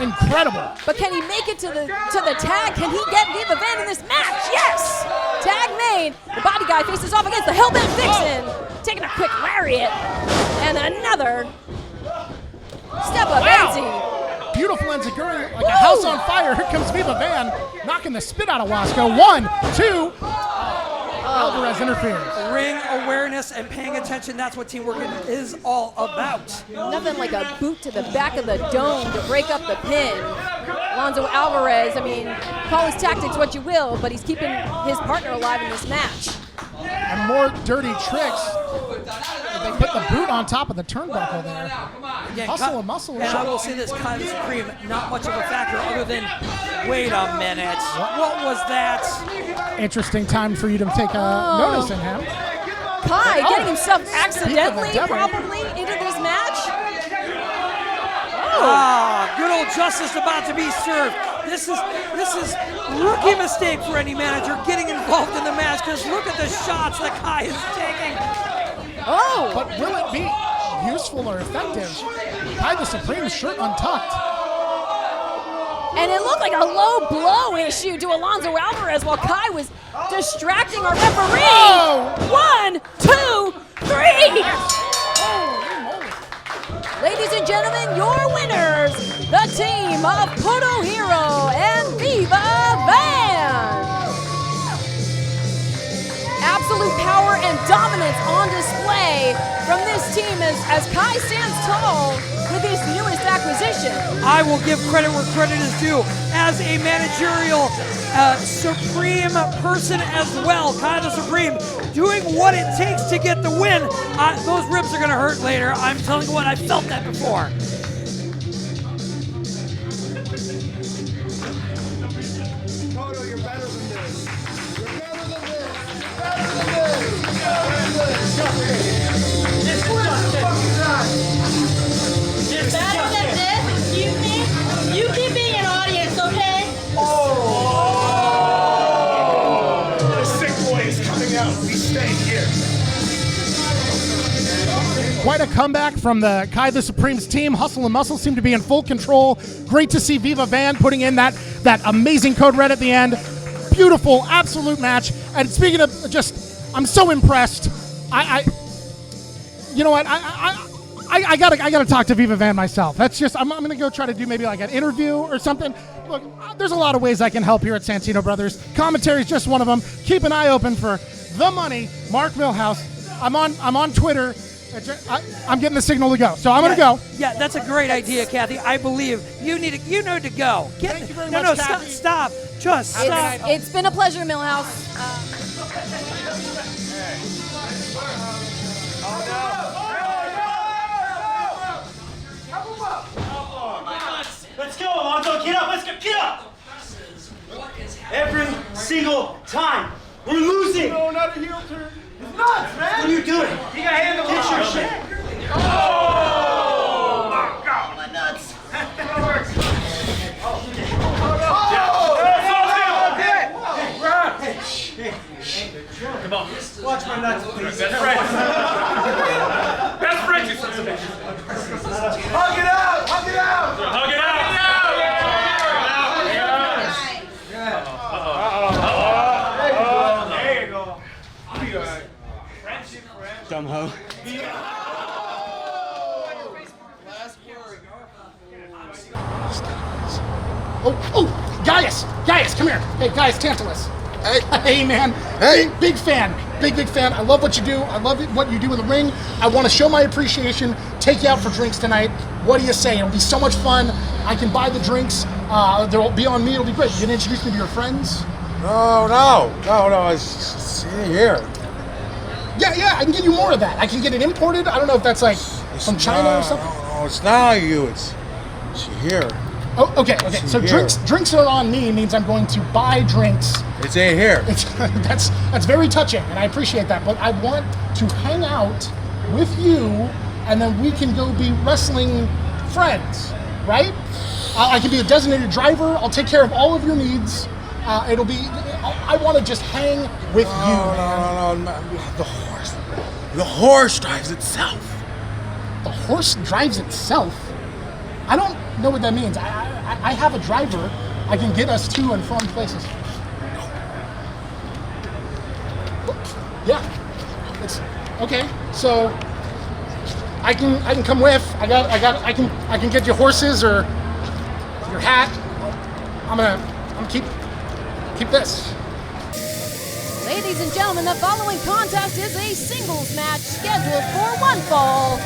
Incredible. But can he make it to the tag? Can he get Viva Van in this match? Yes. Tag made. The body guy faces off against the Hellbent Vixen. Taking a quick lariat. And another step up empty. Beautiful enziguri, like a house on fire. Here comes Viva Van, knocking the spit out of Wasco. 1, 2. Alvarez interferes. Ring awareness and paying attention, that's what teamwork is all about. Nothing like a boot to the back of the dome to break up the pin. Alonzo Alvarez, I mean, call his tactics what you will, but he's keeping his partner alive in this match. And more dirty tricks. They put the boot on top of the turnbuckle there. Again, Hustle and muscle. And I will say this, kind of Supreme, not much of a factor other than, wait a minute, what was that? Interesting time for you to take notice in him. Kai getting himself accidentally probably into this match. Good old justice about to be served. This is rookie mistake for any manager getting involved in the match, because look at the shots that Kai is taking. But will it be useful or effective? Kai the Supreme's shirt untucked. And it looked like a low blow issue to Alonzo Alvarez while Kai was distracting our referee. 1, 2, 3. Ladies and gentlemen, your winners, the team of Koto Hiro and Viva Van. Absolute power and dominance on display from this team as Kai stands tall with his newest acquisition. I will give credit where credit is due. As a managerial Supreme person as well, Kai the Supreme, doing what it takes to get the win. Those ribs are going to hurt later. I'm telling you what, I felt that before. Koto, you're better than this. You're better than this. You're better than this. Excuse me? You keep being an audience, okay? The sick boy is coming out. We stay here. Quite a comeback from the Kai the Supreme's team. Hustle and Muscle seem to be in full control. Great to see Viva Van putting in that amazing code red at the end. Beautiful, absolute match. And speaking of I'm so impressed. You know what? I gotta talk to Viva Van myself. That's I'm gonna go try to do maybe like an interview or something. Look, there's a lot of ways I can help here at Santino Brothers. Commentary is just one of them. Keep an eye open for The Money, Mark Milhouse. I'm on Twitter. I'm getting the signal to go, so I'm gonna go. Yeah, that's a great idea, Kathy. I believe you need to go. Thank you very much, Kathy. Stop. Just stop. It's been a pleasure, Milhouse. Let's go, Alonzo. Get up. Let's get up. Every single time we're losing. No, not a heel turn. It's nuts, man. What are you doing? You got handle. Get your shit. Oh my God. My nuts. Come on. Watch my nuts, please. Best friend. Best friend, you son of a bitch. Hug it out. Hug it out. Hug it out. There you go. dumb hoe. Oh, Gaius, come here. Hey, Gaius Tantalus. Hey, man. Hey. Big fan. Big fan. I love what you do. I love what you do in the ring. I want to show my appreciation. Take you out for drinks tonight. What do you say? It'll be so much fun. I can buy the drinks. They'll be on me. It'll be great. You gonna introduce me to your friends? No. It's here. Yeah. I can get you more of that. I can get it imported. I don't know if that's like from China or something. No, it's not you. It's here. Oh, okay. So here. drinks are on me means I'm going to buy drinks. It's in here. That's very touching, and I appreciate that. But I want to hang out with you, and then we can go be wrestling friends, right? I can be a designated driver. I'll take care of all of your needs. It'll be. I want to just hang with you. No. The horse drives itself. The horse drives itself. I don't know what that means. I have a driver. I can get us to and from places. Yeah. It's okay. So I can come with. I can get you horses or your hat. I'm gonna keep this. Ladies and gentlemen, the following contest is a singles match scheduled for one fall.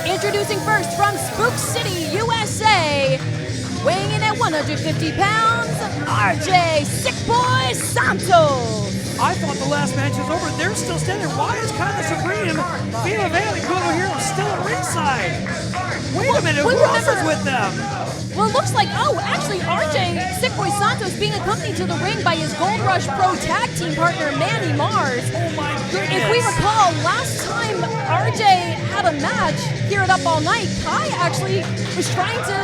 Introducing first from Spook City, USA, weighing in at 150 pounds, RJ Sick Boy Santos. I thought the last match was over. They're still standing. Why is Koto Supreme, Viva, and Koto Hiro still at ringside? Wait a minute, who else is with them? Well, it looks like, actually, RJ Sick Boy Santos being accompanied to the ring by his Gold Rush Pro Tag Team partner, Manny Mars. Oh my goodness. If we recall, last time RJ had a match here at Up All Night, Kai actually was trying to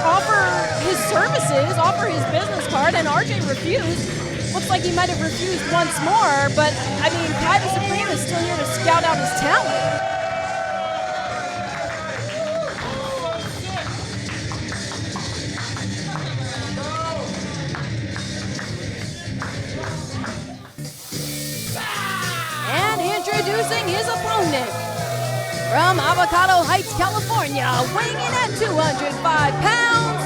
offer his services, offer his business card, and RJ refused. Looks like he might have refused once more, but, I mean, Kai the Supreme is still here to scout out his talent. And introducing his opponent, from Avocado Heights, California, weighing in at 205 pounds,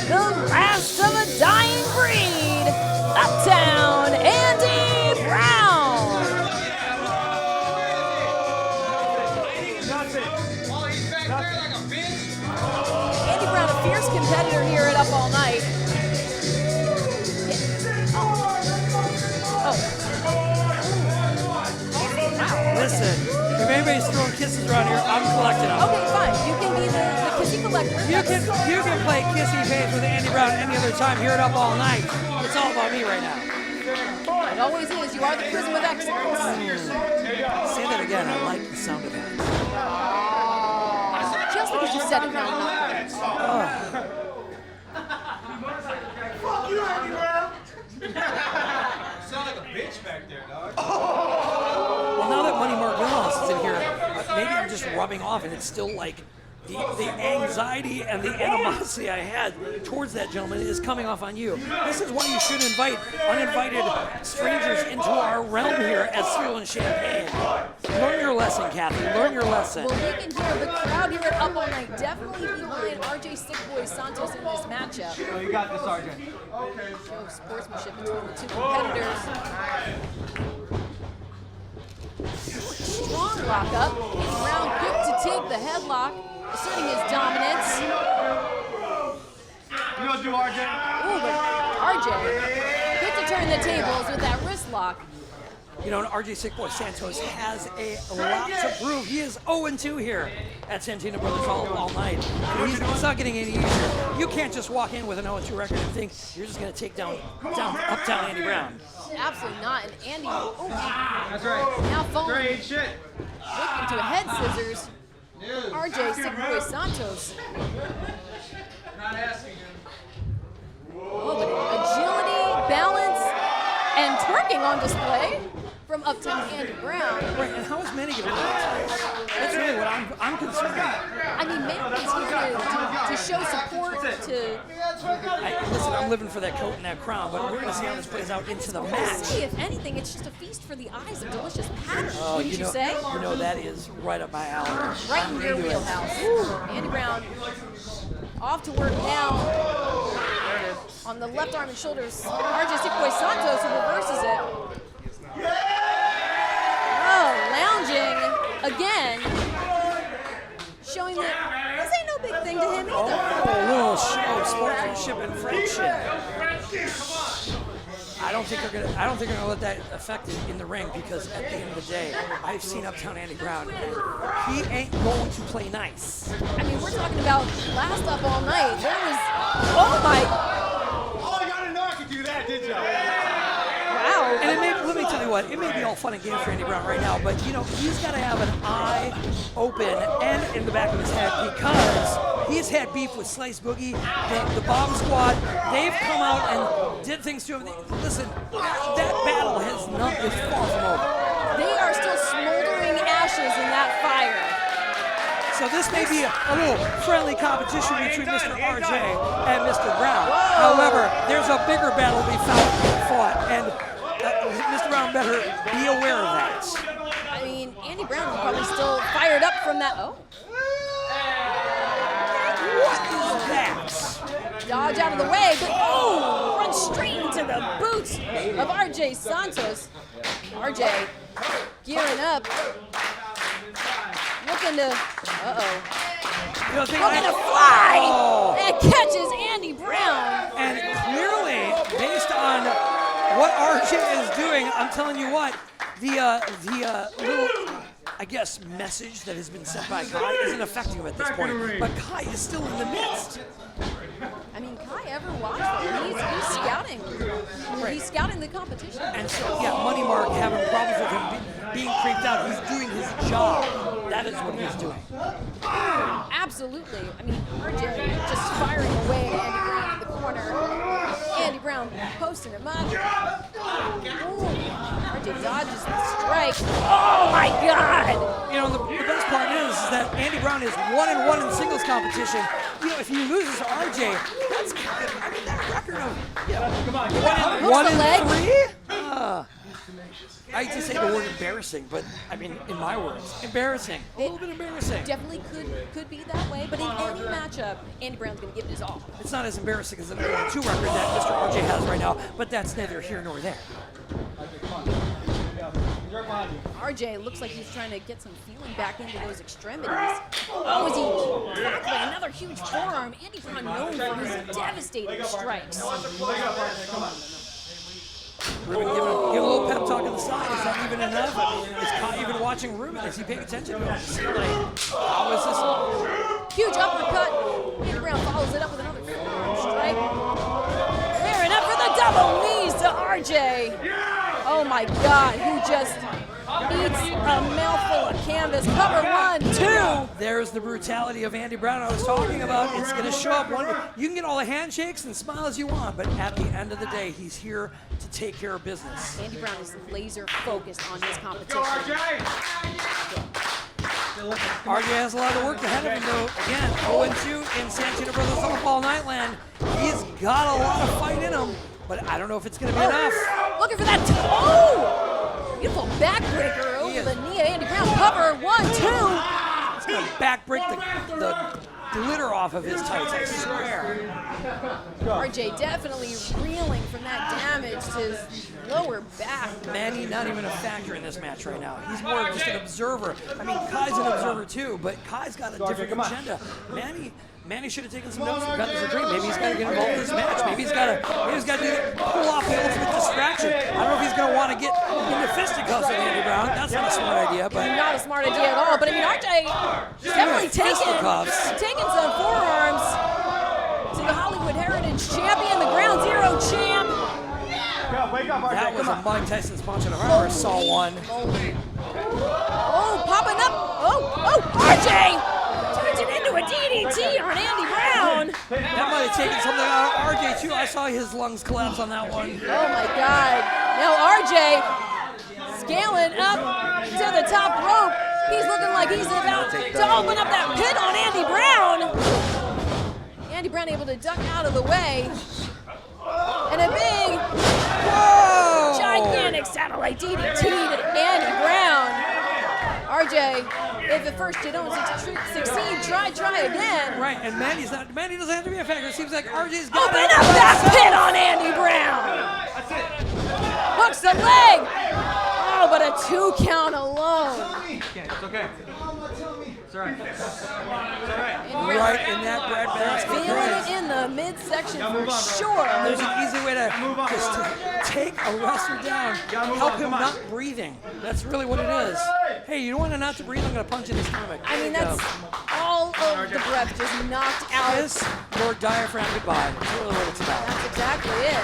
the last of a dying breed, Uptown Andy Brown. Andy Brown, a fierce competitor here at Up All Night. Listen, if anybody's throwing kisses around here, I'm collecting them. Okay, fine. You can be the kissy collector. You can play kissy face with Andy Brown any other time here at Up All Night. It's all about me right now. It always is. You are the prism of excellence. Say that again. I like the sound of that. Just because you said it now, not Fuck you, Andy Brown. You sound like a bitch back there, dog. Well, now that Money Margolis is in here, maybe I'm just rubbing off, and it's still like the anxiety and the animosity I had towards that gentleman is coming off on you. This is why you should invite uninvited strangers into our realm here at Cereal and Champagne. Learn your lesson, Kathy. Learn your lesson. Well, we can hear the crowd here at Up All Night definitely behind RJ Sick Boy Santos in this matchup. Oh, you got this, RJ. Show sportsmanship between the two competitors. Strong lockup. Brown quick to take the headlock, asserting his dominance. You gonna do RJ? Ooh, but RJ quick to turn the tables with that wrist lock. You know, RJ Sick Boy Santos has a lot to prove. He is 0-2 here at Santino Bros. all night. It's not getting any easier. You can't just walk in with an 0-2 record and think you're just going to take down Uptown Andy Brown. Absolutely not. And Andy, That's right. now falling Great shit. quick into a head scissors. RJ Sick Boy Santos. Not asking him. Oh, but agility, balance, and twerking on display. from Uptown Andy Brown. Right, and how is Manny going to win? That's really what I'm concerned about. I mean, Manny's here to show support, Listen, I'm living for that coat and that crown, but we're going to see how this plays out into the match. If anything, it's just a feast for the eyes, a delicious pattern, Oh, wouldn't you say? You know, that is right up my alley. Right in your wheelhouse. Andy Brown off to work now. On the left arm and shoulders, RJ Stickboy Santos who reverses it. Oh, lounging again, showing that this ain't no big thing to him either. Oh, a little show of sportsmanship and friendship. I don't think they're gonna let that affect it in the ring, because at the end of the day, I've seen Uptown Andy Brown, and he ain't going to play nice. I mean, we're talking about last up all night. There was, oh my. Oh, you gotta know I could do that, did you? Wow. And let me tell you what, it may be all fun and games for Andy Brown right now, but you know, he's got to have an eye open and in the back of his head, because he's had beef with Slice Boogie, the Bomb Squad. They've come out and did things to him. Listen, that battle is far from over. They are still smoldering ashes in that fire. So this may be a little friendly competition between Mr. RJ and Mr. Brown. Whoa. However, there's a bigger battle to be fought, and Mr. Brown better be aware of that. I mean, Andy Brown is probably still fired up from that. Oh. What is that? Dodge out of the way, but oh, runs straight into the boots of RJ Santos. RJ gearing up. Looking to, looking to fly, and catches Andy Brown. And clearly, based on what RJ is doing, I'm telling you what, the little, I guess, message that has been sent by Kai isn't affecting him at this point. But Kai is still in the midst. I mean, Kai ever watchful. He's scouting. He's scouting the competition. And so, yeah, Money Mark having problems with him being creeped out. He's doing his job. That is what he's doing. Absolutely. I mean, RJ just firing away at Andy Brown in the corner. Andy Brown posting him up. Ooh, RJ dodges the strike. Oh my God! You know, the best part is that Andy Brown is 1-1 in singles competition. You know, if he loses to RJ, that's kind of, I mean, that record of, one in 3? I hate to say the word embarrassing, but I mean, in my words, embarrassing. A little bit embarrassing. Definitely could be that way, but in any matchup, Andy Brown's going to give it his all. It's not as embarrassing as the number 2 record that Mr. RJ has right now, but that's neither here nor there. RJ looks like he's trying to get some feeling back into those extremities. Oh, is he tackling another huge forearm? Andy Brown known for his devastating strikes. Ruben give a little pep talk on the side. Is that even enough? Is Kai even watching Ruben? Is he paying attention to him? How is this? Huge uppercut. Andy Brown follows it up with another forearm strike. Clearing up for the double knees to RJ. Oh my God, who just eats a mouthful of canvas. Cover 1, 2. There's the brutality of Andy Brown I was talking about. It's going to show up. You can get all the handshakes and smiles you want, but at the end of the day, he's here to take care of business. Andy Brown is laser focused on his competition. RJ has a lot of work ahead of him, though. Again, 0-2 in Santino Bros. Football Nightland. He's got a lot of fight in him, but I don't know if it's going to be enough. Looking for that beautiful backbreaker over the knee of Andy Brown. Cover 1, 2. He's going to backbreak the glitter off of his tights, I swear. RJ definitely reeling from that damage to his lower back. Manny not even a factor in this match right now. He's more of just an observer. I mean, Kai's an observer too, but Kai's got a different agenda. Manny should have taken some notes and gotten this a drink. Maybe he's got to get involved in this match. Maybe he's got to pull off the ultimate distraction. I don't know if he's going to want to get into fisticuffs with Andy Brown. That's not a smart idea, but not a smart idea at all. But I mean, RJ definitely taking some forearms to the Hollywood Heritage champion, the Ground Zero champ. That was a Mike Tyson sponsor. If I ever saw one. Oh, popping up. Oh, RJ turns it into a DDT on Andy Brown. That might have taken something out of RJ too. I saw his lungs collapse on that one. Oh my God. Now RJ is scaling up to the top rope. He's looking like he's about to open up that pin on Andy Brown. Andy Brown able to duck out of the way. And a big, gigantic satellite DDT to Andy Brown. RJ, if at first you don't succeed, try again. Right, and Mandy doesn't have to be a factor. It seems like RJ's got Open up that pin on Andy Brown. That's it. Hooks the leg. Oh, but a 2 count alone. It's okay. It's all right. It's all right. right in that breadbasket. Feeling it in the midsection for sure. There's an easy way to just to take a wrestler down, help him not breathing. That's really what it is. Hey, you don't want to not to breathe? I'm going to punch in his stomach. I mean, that's all of the breath just knocked out. Kiss your diaphragm goodbye. That's really what it's about. That's exactly it.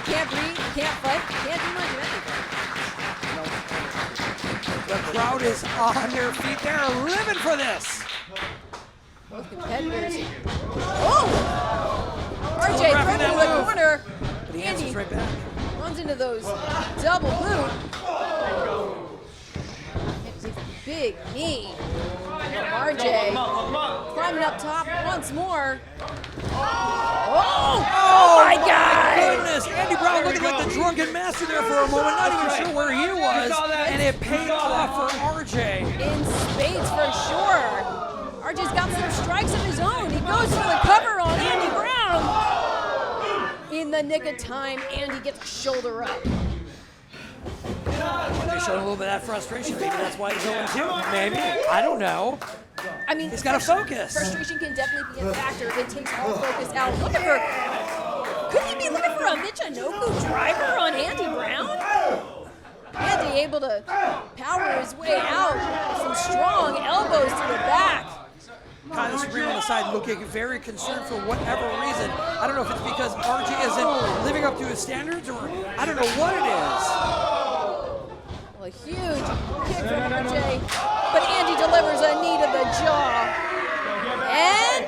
You can't breathe, you can't fight, you can't do much of anything. The crowd is on their feet. They're living for this. Both competitors. Oh! RJ thrown into the corner. But he Andy answers right back. runs into those double boot. Takes a big knee. RJ climbing up top once more. Oh my God! Goodness, Andy Brown looking like the drunken master there for a moment, not even sure where he was, and it paid off for RJ. In spades for sure. RJ's got some strikes of his own. He goes for the cover on Andy Brown. In the nick of time, Andy gets a shoulder up. They showed a little bit of that frustration. Maybe that's why he's 0-2. Maybe. I don't know. I mean, he's got to focus. Frustration can definitely be a factor. It takes all focus out. Looking for, could he be looking for a Michinoku driver on Andy Brown? Andy able to power his way out. Some strong elbows to the back. Kind of screaming on the side, looking very concerned for whatever reason. I don't know if it's because RJ isn't living up to his standards, or I don't know what it is. A huge kick from RJ, but Andy delivers a knee to the jaw. And,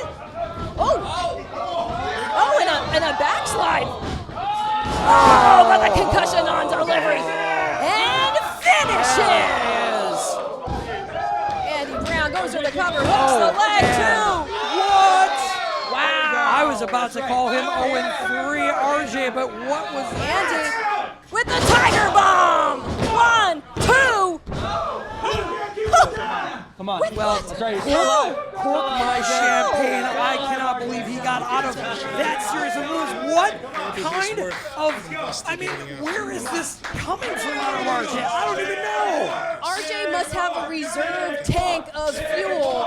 and a backslide. Oh, but the concussion on delivery. And finishes. Andy Brown goes for the cover, hooks the leg too. What? Wow. I was about to call him 0-3 RJ, but what was that? Andy with the Tiger Bomb. 1, 2. Come on. Well, cork my champagne. I cannot believe he got out of that series of moves. What kind of, I mean, where is this coming from out of RJ? I don't even know. RJ must have a reserve tank of fuel.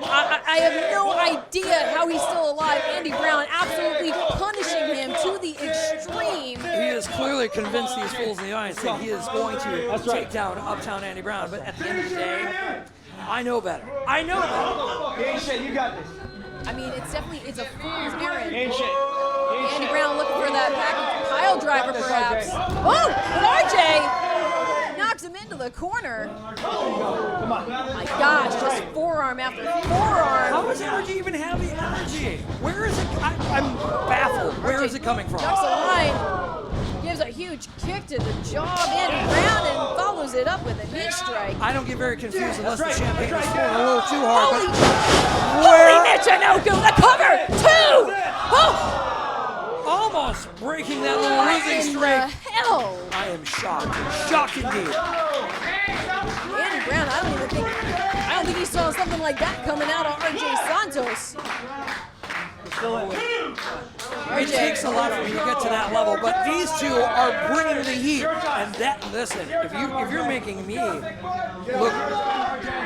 I have no idea how he's still alive. Andy Brown absolutely punishing him to the extreme. He is clearly convinced these fools in the audience that he is going to take down Uptown Andy Brown, but at the end of the day, I know better. I know better. Ain't shit, you got this. I mean, it's a fool's errand. Ain't shit. Andy Brown looking for that package pile driver, perhaps. Oh, but RJ knocks him into the corner. Come on. Oh my gosh, just forearm after forearm. How does RJ even have the energy? Where is it? I'm baffled. Where is it coming from? Ducks a line, gives a huge kick to the jaw of Andy Brown and follows it up with a knee strike. I don't get very confused unless the champagne is pouring a little too hard. Holy Michinoku, the cover, 2! Oh! Almost breaking that little losing streak. What the hell? I am shocked. Shocked indeed. Andy Brown, I don't think he saw something like that coming out of RJ Santos. It takes a lot for me to get to that level, but these two are bringing the heat. And that, listen, if you're making me look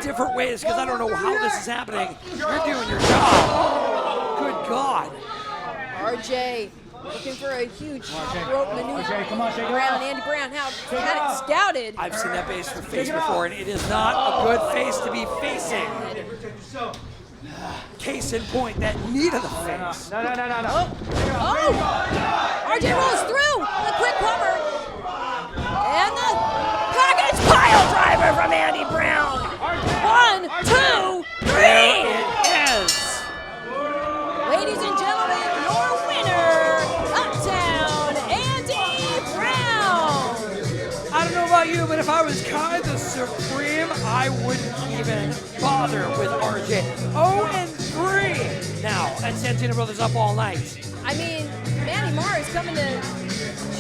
different ways because I don't know how this is happening, you're doing your job. Good God. RJ looking for a huge rope maneuver around Andy Brown. Had it scouted. I've seen that face before, and it is not a good face to be facing. Case in point, that knee to the face. No. Oh! RJ rolls through. The quick cover. And the package pile driver from Andy Brown. 1, 2, 3. There it is. Ladies and gentlemen, your winner, Uptown Andy Brown. I don't you, but if I was Hyde the Supreme, I wouldn't even bother with RJ. 0-3 now at Santino Brothers Up All Night. I mean, Manny Marr is coming to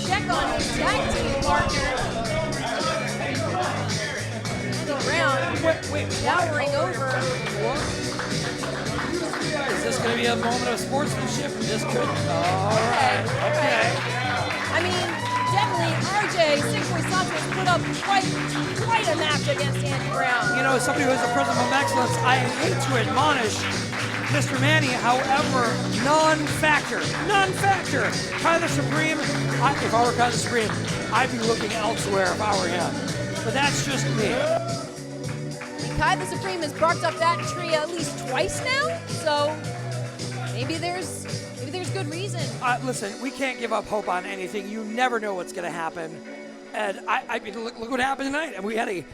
check on his tag team partner. Andy Brown towering over. Is this going to be a moment of sportsmanship? This could. All right. Okay. I mean, definitely RJ, Six-Way Santos put up quite a match against Andy Brown. You know, as somebody who is a prism of excellence, I hate to admonish Mr. Manny, however, non-factor. Hyde the Supreme, if I were Hyde the Supreme, I'd be looking elsewhere if I were him. But that's just me. Hyde the Supreme has barked up that tree at least twice now, so maybe there's good reason. Listen, we can't give up hope on anything. You never know what's going to happen. And I mean, look what happened tonight. And we had a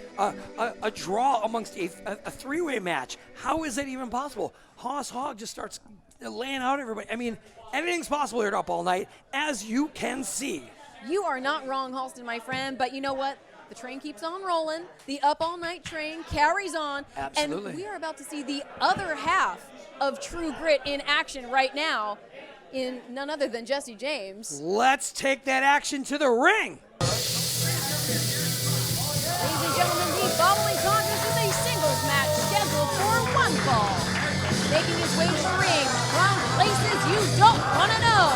draw amongst a three-way match. How is that even possible? Hogg just starts laying out everybody. I mean, anything's possible here at Up All Night, as you can see. You are not wrong, Halston, my friend, but you know what? The train keeps on rolling. The Up All Night train carries on. Absolutely. And we are about to see the other half of True Grit in action right now in none other than Jesse James. Let's take that action to the ring. Ladies and gentlemen, the following contest is a singles match scheduled for one fall. Making his way to the ring from places you don't want to know.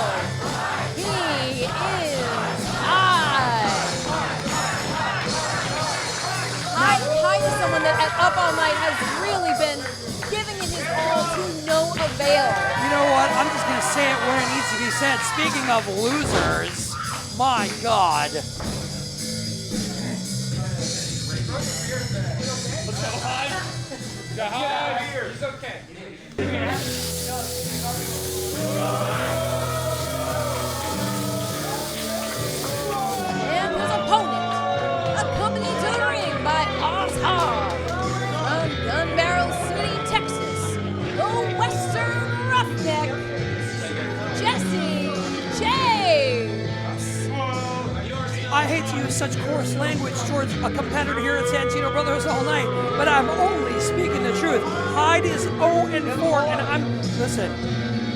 He is Hyde is someone that at Up All Night has really been giving it his all to no avail. You know what? I'm just going to say it where it needs to be said. Speaking of losers, my God. Let's go, Hyde. Got Hyde here. He's okay. And his opponent, accompanied to the ring by Hogg from Gun Barrel City, Texas, the Western Roughneck, Jesse James. I hate to use such coarse language towards a competitor here at Santino Brothers All Night, but I'm only speaking the truth. Hyde is 0-4, and listen,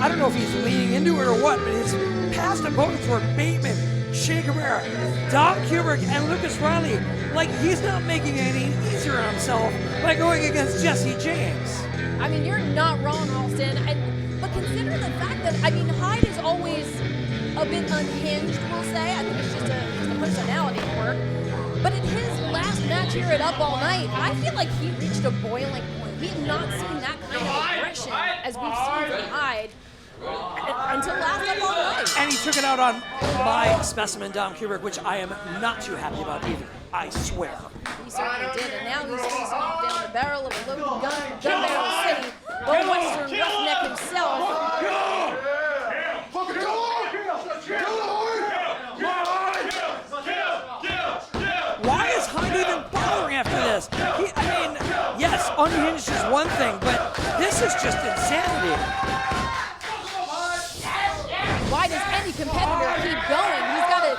I don't know if he's leaning into it or what, but his past opponents were Bateman, Shea Cabrera, Don Kubrick, and Lucas Riley. Like, he's not making it any easier on himself by going against Jesse James. I mean, you're not wrong, Alston, but consider the fact that, I mean, Hyde is always a bit unhinged, we'll say. I think it's just a personality quirk. But in his last match here at Up All Night, I feel like he reached a boiling point. We have not seen that kind of aggression as we've seen from Hyde until last Up All Night. And he took it out on my specimen, Dom Kubrick, which I am not too happy about either. I swear. He certainly did, and now he's facing off down the barrel of a loaded gun from Gun Barrel City, the Western Roughneck himself. Why is Hyde even bothering after this? Yes, unhinged is one thing, but this is just insanity. Why does any competitor keep going? He's got a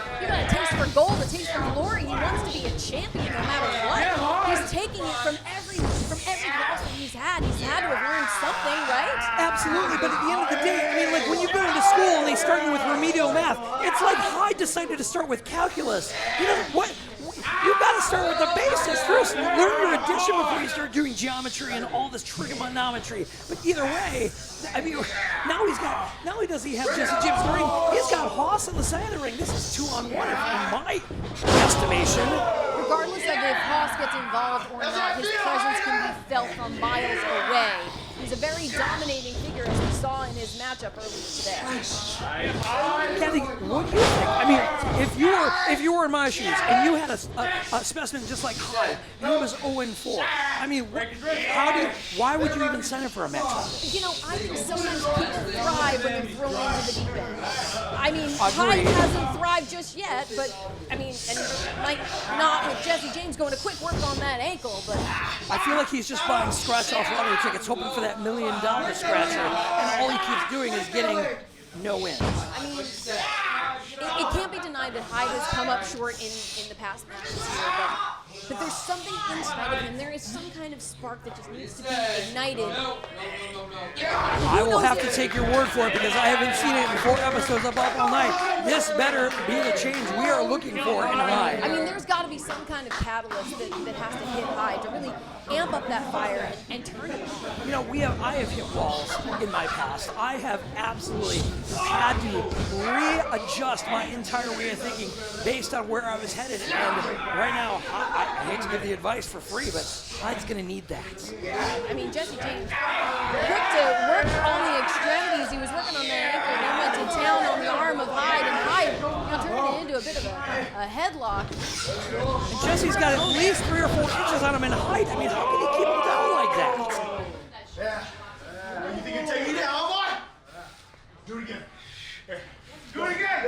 taste for gold, a taste for glory. He wants to be a champion no matter what. He's taking it from every loss that he's had. He's had to have learned something, right? Absolutely, but at the end of the day, I mean, like when you go into school and they start you with remedial math, it's like Hyde decided to start with calculus. You know what? You've got to start with the basics first. Learn your addition before you start doing geometry and all this trigonometry. But either way, I mean, not only does he have Jesse James in the ring, he's got Haas on the side of the ring. This is 2-on-1 in my estimation. Regardless of if Haas gets involved or not, his presence can be felt from miles away. He's a very dominating figure, as we saw in his matchup earlier today. Kathy, what do you think? I mean, if you were in my shoes and you had a specimen just like Hyde, and he was 0-4, I mean, why would you even sign up for a match like this? You know, I think sometimes people thrive when they're thrown into the deep end. I mean, Hyde hasn't thrived just yet, but I mean, and might not with Jesse James going to quick work on that ankle, but I feel like he's just buying scratch-off lottery tickets, hoping for that $1 million scratcher, and all he keeps doing is getting no wins. I mean, it can't be denied mind that Hyde has come up short in the past matches here, but there's something inside of him. There is some kind of spark that just needs to be ignited. I will have to take your word for it because I haven't seen it in 4 episodes of Up All Night. This better be the change we are looking for in Hyde. I mean, there's got to be some kind of catalyst that has to hit Hyde to really amp up that fire and turn it on. You know, I have hit walls in my past. I have absolutely had to readjust my entire way of thinking based on where I was headed. And right now, I hate to give the advice for free, but Hyde's going to need that. I mean, Jesse James, quick to work on the extremities. He was working on the ankle, and then went to town on the arm of Hyde, and Hyde turned it into a bit of a headlock. And Jesse's got at least 3 or 4 inches on him in height. I mean, how can he keep him down like that? You think you're taking it down, boy? Do it again. Do it again.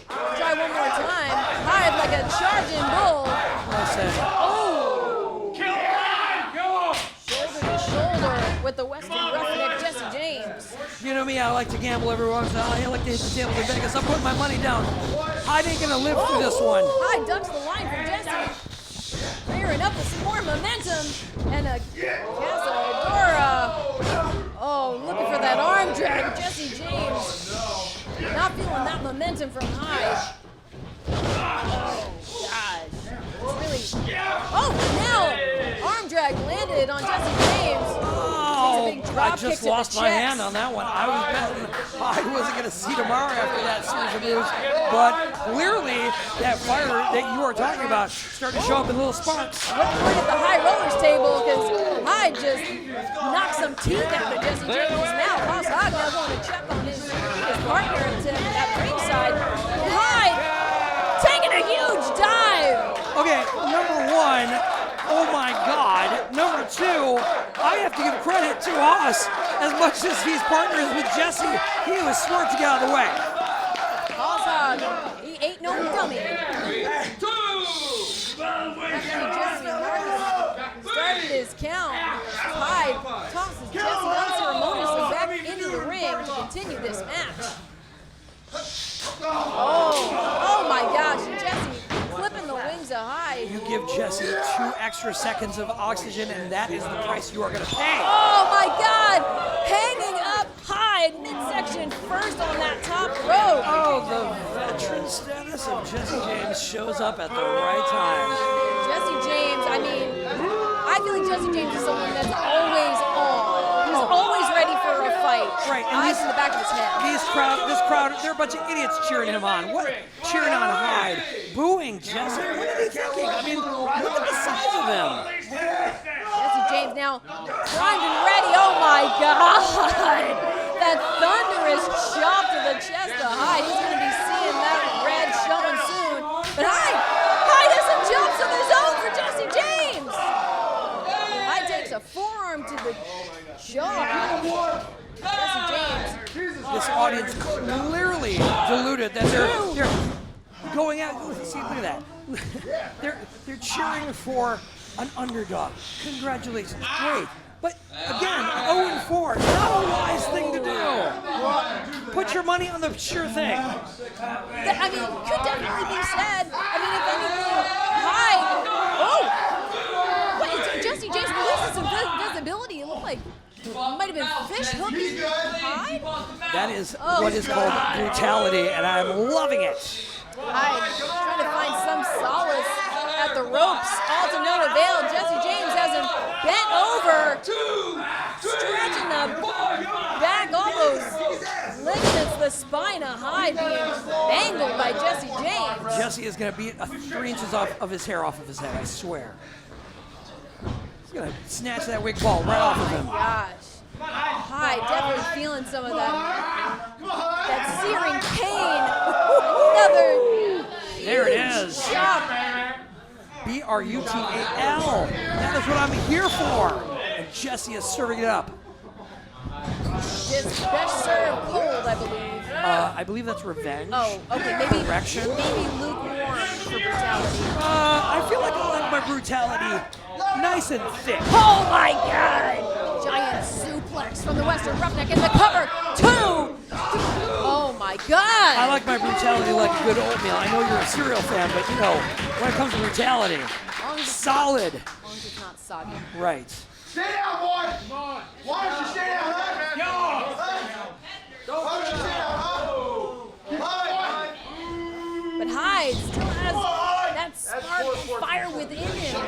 Try one more time. Hyde like a charging bull. Oh! Kill him! Go! Shoulder to shoulder with the Western roughneck Jesse James. You know me, I like to gamble every once in a while. I like to hit the tables in Vegas. I'm putting my money down. Hyde ain't gonna live through this one. Hyde ducks the line from Jesse. Clearing up with some more momentum. And a Casadora. Oh, looking for that arm drag. Jesse James. Not feeling that momentum from Hyde. Oh, gosh. It's really. Oh, now arm drag landed on Jesse James. Oh, Takes a big drop I just kick lost to the my chest. hand on that one. I was betting I wasn't going to see tomorrow after that series of moves. But clearly, that fire that you are talking about started to show up in little sparks. Look at the high rollers table because Hyde just knocked some teeth out of Jesse James' mouth. Hogg now going to check on his partner at ringside. Hyde taking a huge dive. Okay, number 1. Oh my God. Number 2, I have to give credit to Haas. As much as he's partners with Jesse, he was smart to get out of the way. Hogg, he ain't no dummy. Jesse started his count. Hyde tosses Jesse unceremoniously back into the ring to continue this match. Oh my gosh, and Jesse flipping the wings of Hyde. You give Jesse 2 extra seconds of oxygen, and that is the price you are going to pay. Oh my God! Hanging up Hyde midsection first on that top rope. Oh, the veteran status of Jesse James shows up at the right time. Jesse James, I mean, I feel like Jesse James is someone that's always on. He's always ready for a fight. Right, and eyes in the back of his head. This crowd, they're a bunch of idiots cheering him on. What? Cheering on Hyde, booing Jesse. What are they thinking? I mean, look at the size of him. Jesse James now primed and ready. Oh my God! That thunderous chop to the chest of Hyde. He's going to be seeing that red showing soon. But Hyde has some jumps of his own for Jesse James. Hyde takes a forearm to the jaw. Jesse James. This audience clearly deluded that they're going out. See, look at that. They're cheering for an underdog. Congratulations, great. But again, 0-4, not a wise thing to do. Put your money on the sure thing. I mean, could definitely be said. I mean, if anything, Hyde. Oh! Wait, Jesse James releases some visibility. It looked like it might have been fish hooking Hyde. That is what is called brutality, and I'm loving it. Hyde trying to find some solace at the ropes, all to no avail. Jesse James has him bent over, stretching the back, almost ligaments the spine of Hyde, being mangled by Jesse James. Jesse is going to beat 3 inches of his hair off of his head, I swear. He's going to snatch that wig ball right off of him. Oh my gosh. Hyde definitely feeling some of that searing pain. Another there it is. chop. B-R-U-T-A-L. That is what I'm here for. And Jesse is serving it up. His best served cold, I believe. I believe that's revenge. Oh, okay, maybe Correction. Maybe lukewarm for brutality. I feel like I like my brutality nice and thick. Oh my God! Giant suplex from the Western Roughneck in the cover. 2. Oh my my God. I like my brutality like a good oatmeal. I know you're a cereal fan, but you know, when it comes to brutality, solid. As long as it's not soggy. Right. Stay down, boy! Come on! Why don't you stay down, huh? Why don't you stay down, huh? But Hyde still has that spark of fire within him.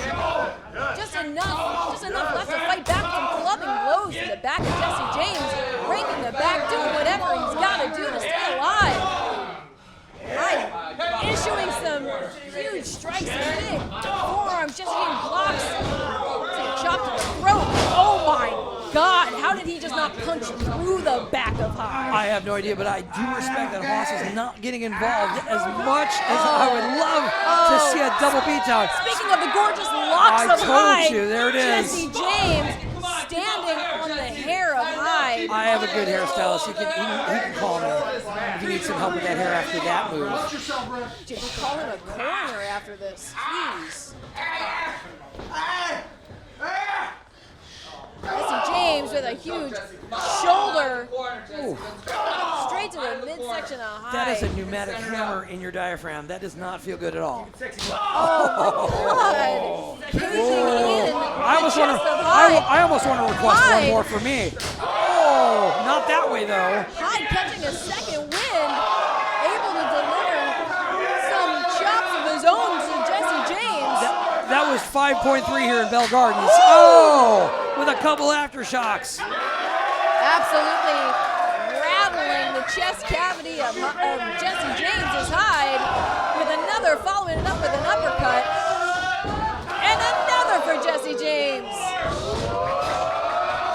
Just enough left to fight back from clubbing blows to the back of Jesse James, breaking the back, doing whatever he's got to do to stay alive. Hyde issuing some huge strikes and big forearms. Jesse James blocks. It's a chop to the throat. Oh my God, how did he just not punch through the back of Hyde? I have no idea, but I do respect that Haas is not getting involved as much as I would love to see a double beatdown. Speaking of the gorgeous locks of Hyde, I told you, there it is. Jesse James standing on the hair of Hyde. I have a good hairstylist. He can call me if he needs some help with that hair after that move. Dude, we'll call him a coroner after this. Jeez. Jesse James with a huge shoulder straight to the midsection of Hyde. That is a pneumatic hammer in your diaphragm. That does not feel good at all. Oh my God! Caging in I almost want to request one more for me. Oh, not that way though. Hyde catching a second win, able to deliver some chops of his own to Jesse James. That was 5.3 here in Bell Gardens. Oh, with a couple aftershocks. Absolutely rattling the chest cavity of Jesse James's Hyde with another, following it up with an uppercut. And another for Jesse James.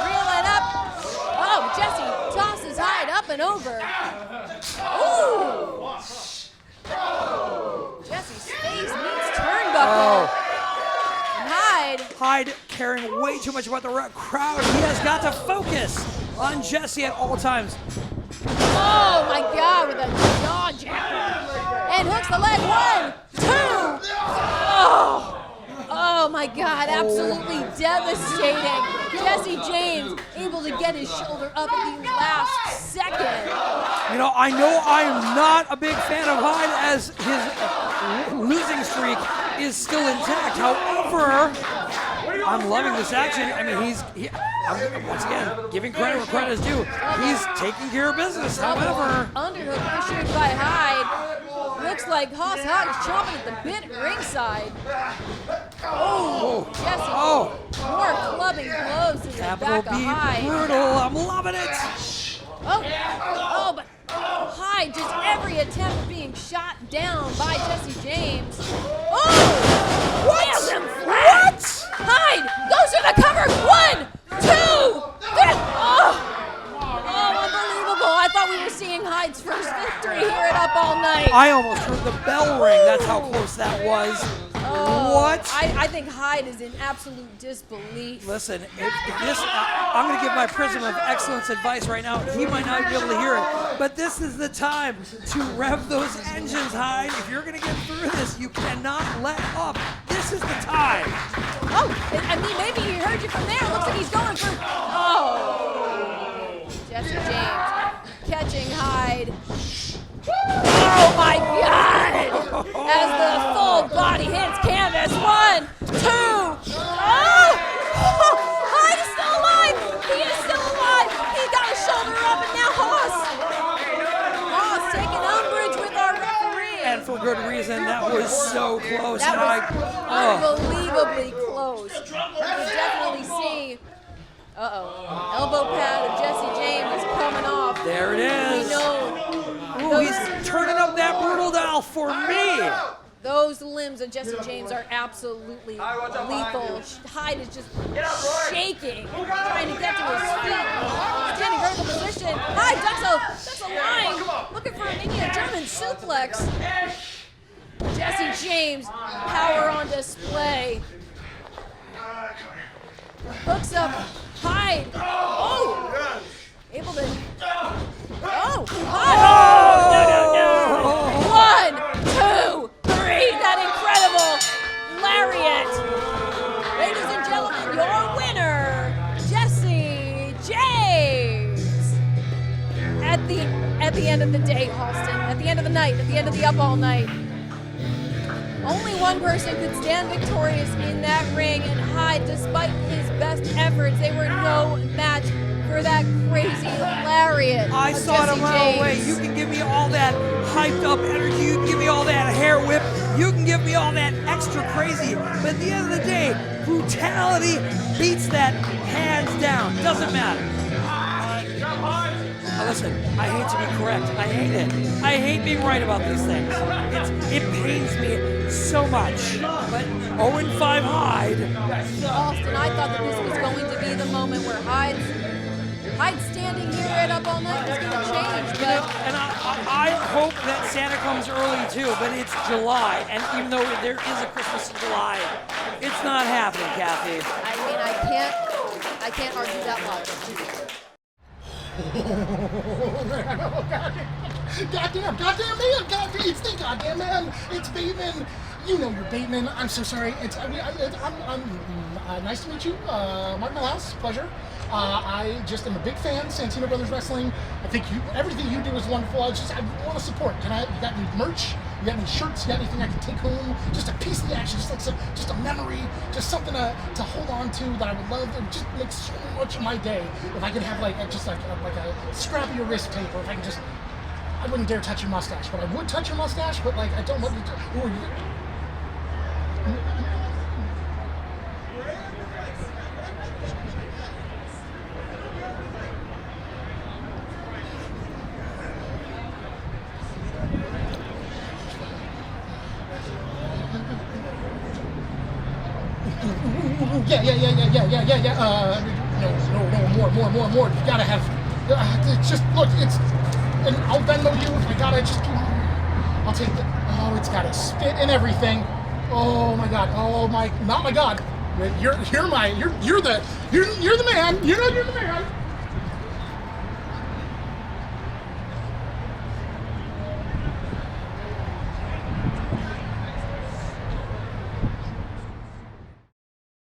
Reeling up. Oh, Jesse tosses Hyde up and over. Ooh! Jesse's face meets turnbuckle. And Hyde caring way too much about the crowd. He has got to focus on Jesse at all times. Oh my God, with a jaw jacker. And hooks the leg. 1, 2. Oh my God, absolutely devastating. Jesse James able to get his shoulder up at the last second. You know I'm not a big fan of Hyde as his losing streak is still intact. However, I'm loving this action. I mean, I'm once again giving credit where credit is due. He's taking care of business. However, Underhook issued by Hyde. Looks like Hogg is chomping at the bit ringside. Oh, Jesse. More clubbing blows to the capital back of B Hyde. brutal. I'm loving it. But Hyde, just every attempt being shot down by Jesse James. Oh! What? Him flat. What? Hyde goes for the cover. 1, 2, 3. Oh, unbelievable. I thought we were seeing Hyde's first victory here at Up All Night. I almost heard the bell ring. That's how close that was. What? I think Hyde is in absolute disbelief. Listen, if this, I'm going to give my Prism of Excellence advice right now. He might not be able to hear it, but this is the time to rev those engines, Hyde. If you're going to get through this, you cannot let up. This is the time. Oh, I mean, maybe he heard you from there. Looks like he's going for. Oh. Jesse James catching Hyde. Oh my God! As the full body hits canvas. 1, 2. Oh! Hyde is still alive! He is still alive! He got his shoulder up, and now Haas taking umbrage with our referee. And for good reason. That was so close. That was unbelievably close. You can definitely see. Elbow pad of Jesse James is coming off. There it is. We know. Ooh, he's turning up that brutal dial for me. Those limbs of Jesse James are absolutely lethal. Hyde is just shaking, trying to get to his feet. Standing vertical position. Hyde ducks a line, looking for maybe a German suplex. Jesse James, power on display. Hooks up Hyde. Oh! Able to. Oh! Hyde! No! 1, 2, 3. That incredible lariat. Ladies and gentlemen, your winner, Jesse James. At the end of the day, Halston, at the end of the night, at the end of the Up All Night, only one person could stand victorious in that ring, and Hyde, despite his best efforts, they were no match for that crazy lariat. I of saw it a Jesse mile away. James. You can give me all that hyped up energy. You can give me all that hair whip. You can give me all that extra crazy. But at the end of the day, brutality beats that hands down. Doesn't matter. Now listen, I hate to be correct. I hate it. I hate being right about these things. It pains me so much. But 0-5 Hyde. Austin, I thought that this was going to be the moment where Hyde standing here at Up All Night was going to change. But And I hope that Santa comes early too, but it's July, and even though there is a Christmas in July, it's not happening, Kathy. I mean, I can't argue that logic. Goddamn man, it's the goddamn man. It's Bateman. You know you're Bateman. I'm so sorry. I'm nice to meet you. Mark Milhouse, pleasure. I just am a big fan. Santino Brothers Wrestling. I think everything you do is wonderful. I want to support. You got any merch? You got any shirts? You got anything I can take home? Just a piece of the action, just a memory, just something to hold on to that I would love. It would just make so much of my day if I could have like a scrap of your wrist paper. If I could just, I wouldn't dare touch your mustache, but I would touch your mustache. But like I don't want to. Yeah. No, more. You gotta have. It's just look. And I'll Venmo you if I gotta. I'll take the. Oh, it's got a spit and everything. Oh my God. Oh my. Not my God. You're the man. You know you're the man.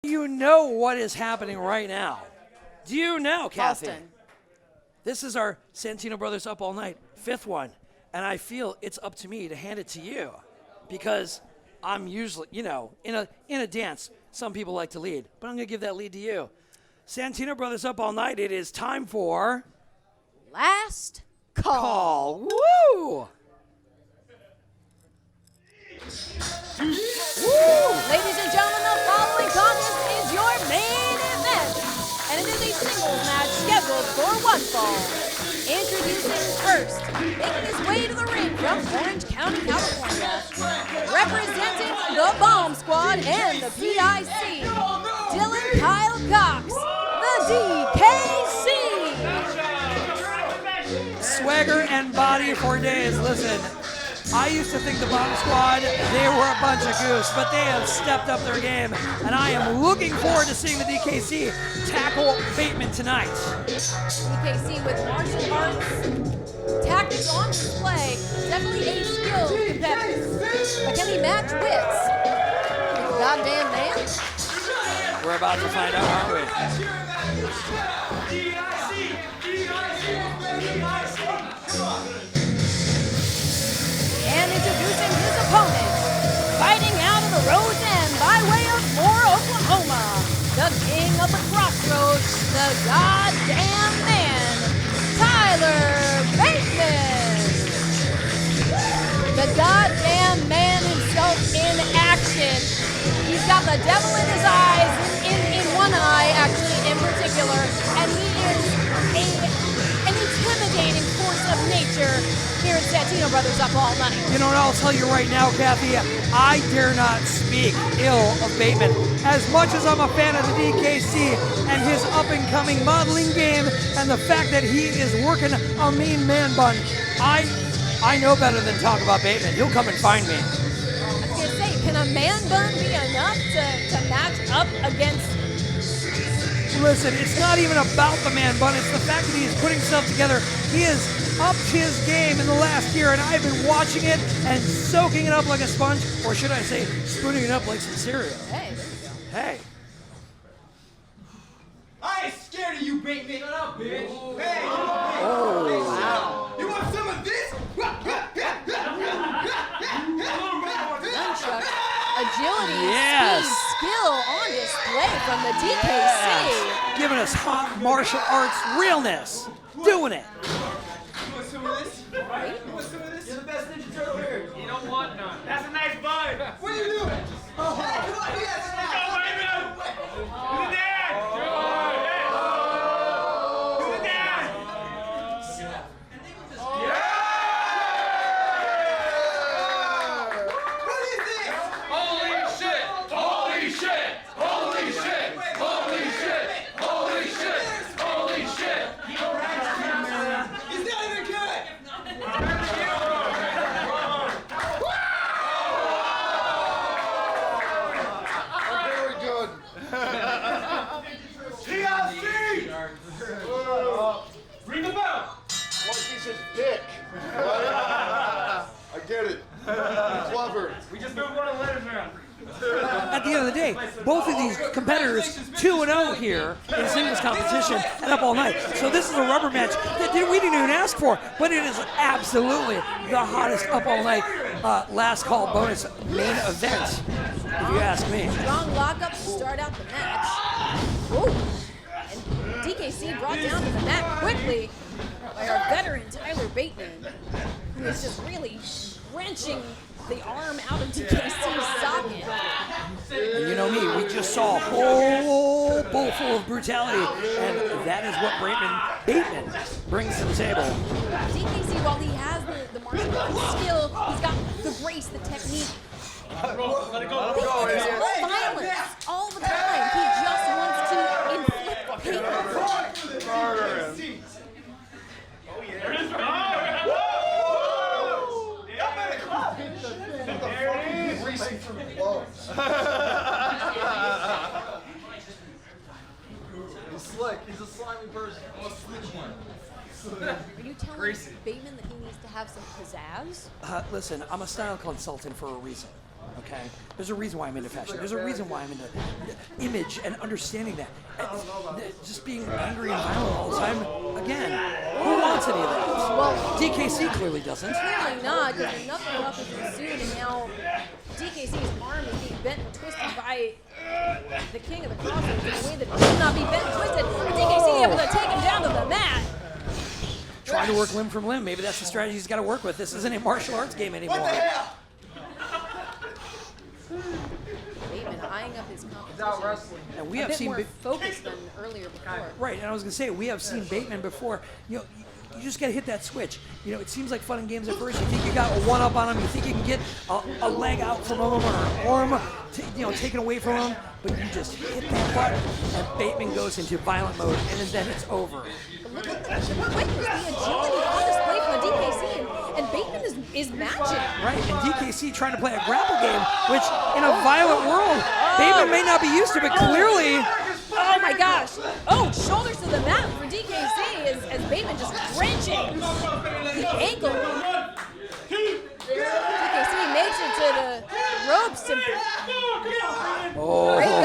You know what is happening right now. Do you know, Kathy? Austin. This is our Santino Brothers Up All Night, 5th one, and I feel it's up to me to hand it to you because I'm usually, in a dance, some people like to lead, but I'm going to give that lead to you. Santino Brothers Up All Night, it is time for Last call. Woo! Ladies and gentlemen, the following contest is your main event, and it is a singles match scheduled for one fall. Introducing first, making his way to the ring from Orange County, California, representing the Bomb Squad and the PIC, Dylan Kyle Cox, the DKC. Swagger and body for days. Listen, I used to think the Bomb Squad, they were a bunch of goose, but they have stepped up their game, and I am looking forward to seeing the DKC tackle Bateman tonight. DKC with martial arts tactics on display, definitely a skilled competitor. But can he match wits? The goddamn man? We're about to find out, aren't we? And introducing his opponent, fighting out of the Rose End by way of Moore, Oklahoma, the king of the crossroads, the goddamn man, Tyler Bateman. The goddamn man himself in action. He's got the devil in his eyes, in one eye actually in particular, and he is an intimidating force of nature here at Santino Brothers Up All Night. You know what I'll tell you right now, Kathy? I dare not speak ill of Bateman. As much as I'm a fan of the DKC and his up-and-coming modeling game and the fact that he is working a mean man bun, I know better than talk about Bateman. He'll come and find me. I was going to say, can a man bun be enough to match up against... Listen, it's not even about the man bun. It's the fact that he is putting himself together. He has upped his game in the last year, and I've been watching it and soaking it up like a sponge, or should I say, spooning it up like some cereal. Hey, there you go. Hey. I ain't scared of you, Bateman. Shut up, bitch. Hey, Oh, wow. You want some of this? agility, Yes. speed, skill on display from the DKC. Yes. Giving us hot martial arts realness. Doing it. You're the best Ninja Turtle here. You don't want none. That's a nice bite. What are you doing? Oh, come on, yes. Ring the bell! One piece of dick. I get it. Clever. We just moved one of the letters around. At the end of the day, both of these competitors 2-0 here in singles competition and up all night. So this is a rubber match that we didn't even ask for, but it is absolutely the hottest up all night last call bonus main event, if you ask me. Strong lockup to start out the match. Ooh. And DKC brought down to the mat quickly by our veteran Tyler Bateman, who is just really wrenching the arm out of DKC's socket. And you know me, we just saw a whole bowl full of brutality, and that is what Bateman brings to the table. DKC, while he has the martial arts skill, he's got the grace, the technique. Let it go. He's all violence all the time. He just wants to inflict pain. There it is. Racing from the gloves. He's slick. He's a slimy person. Which one? Are you telling Bateman that he needs to have some pizzazz? Listen, I'm a style consultant for a reason. Okay, there's a reason why I'm into fashion. There's a reason why I'm into image and understanding that. Just being angry and violent all the time. Again, who wants any of that? Well, DKC clearly doesn't. Clearly not, because the knuckle up is ensued, and now DKC's arm is being bent and twisted by the king of the crossroads in a way that should not be bent and twisted. And DKC able to take him down to the mat. Trying to work limb from limb. Maybe that's the strategy he's got to work with. This isn't a martial arts game anymore. What the hell? Bateman eyeing up his competition. And we a have bit seen more focused than earlier before. Right, and I was gonna say we have seen Bateman before. You know, you just gotta hit that switch. You know, it seems like fun and games at first. You think you got a one-up on him. You think you can get a leg out from him or an arm, taken away from him. But you just hit that button, and Bateman goes into violent mode, and then it's over. But look at the quickness, the agility on display from the DKC, and Bateman is matching. Right, and DKC trying to play a grapple game, which in a violent world, Bateman may not be used to, but clearly. Oh my gosh! Oh, shoulders to the mat for DKC as Bateman just wrenching the ankle. DKC makes it to the ropes to break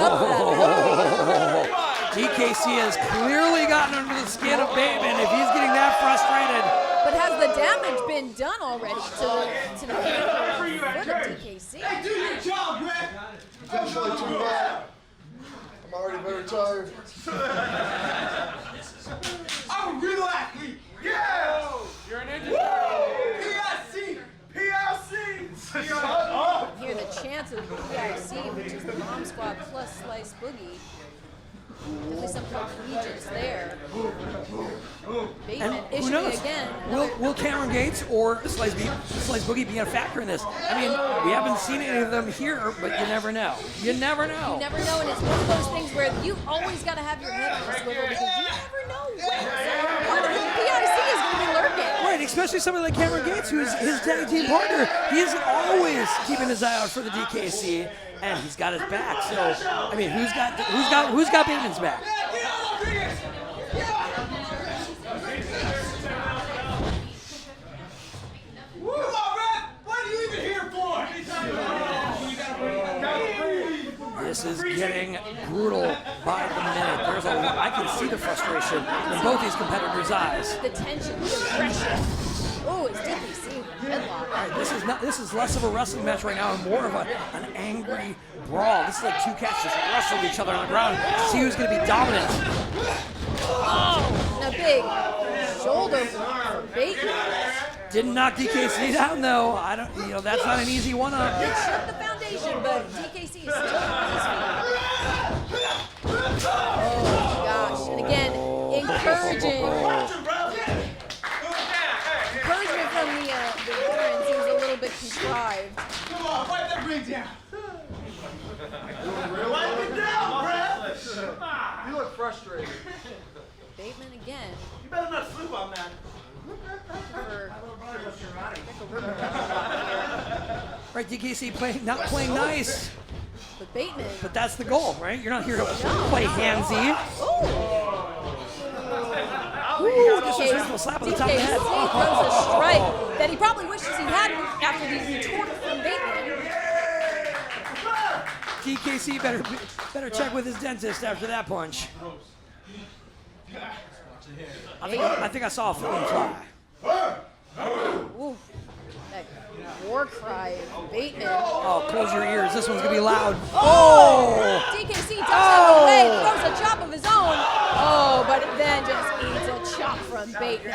up that. DKC has clearly gotten under the skin of Bateman if he's getting that frustrated. But has the damage been done already to the ankle for the DKC? Hey, do your job, Greg. Potentially too bad. I'm already very tired. I'm a real athlete. Yeah. You're an ninja. PLC. Here, the chance of the PIC, which is the Bomb Squad plus Slice Boogie. Definitely some collegiates there. Bateman Who issuing knows? again. Will Cameron Gates or Slice Boogie be a factor in this? I mean, we haven't seen any of them here, but you never know. You never know. You never know, and it's one of those things where you always got to have your head on a swivel because you never know when part of the PIC is going to be lurking. Right, especially somebody like Cameron Gates, who is his tag team partner. He is always keeping his eye out for the DKC, and he's got his back. So, I mean, who's got Bateman's back? This is getting brutal by the minute. I can see the frustration in both these competitors' eyes. The tension, the pressure. Oh, it's DKC headlock. This is less of a wrestling match right now and more of an angry brawl. This is like two cats just wrestling each other on the ground to see who's going to be dominant. Oh, and a big shoulder for Bateman. Didn't knock DKC down though. That's not an easy one-up. It shook the foundation, but DKC is still on his feet. Oh gosh! And again, encouragement from the veteran seems a little bit contrived. Come on, wipe that ring down. Wipe it down, Brett. You look frustrated. Bateman again. You better not sleep on that. Right, DKC not playing nice. But Bateman. But that's the goal, right? You're not here to play handsy. Ooh, disrespectful slap on the top of the head. DKC throws a strike that he probably wishes he hadn't after the retort from Bateman. DKC better check with his dentist after that punch. I think I saw a film fly. Ooh, that war cry of Bateman. Oh, close your ears. This one's going to be loud. Oh! DKC ducks out of the way, throws a chop of his own. Oh, but then just eats a chop from Bateman.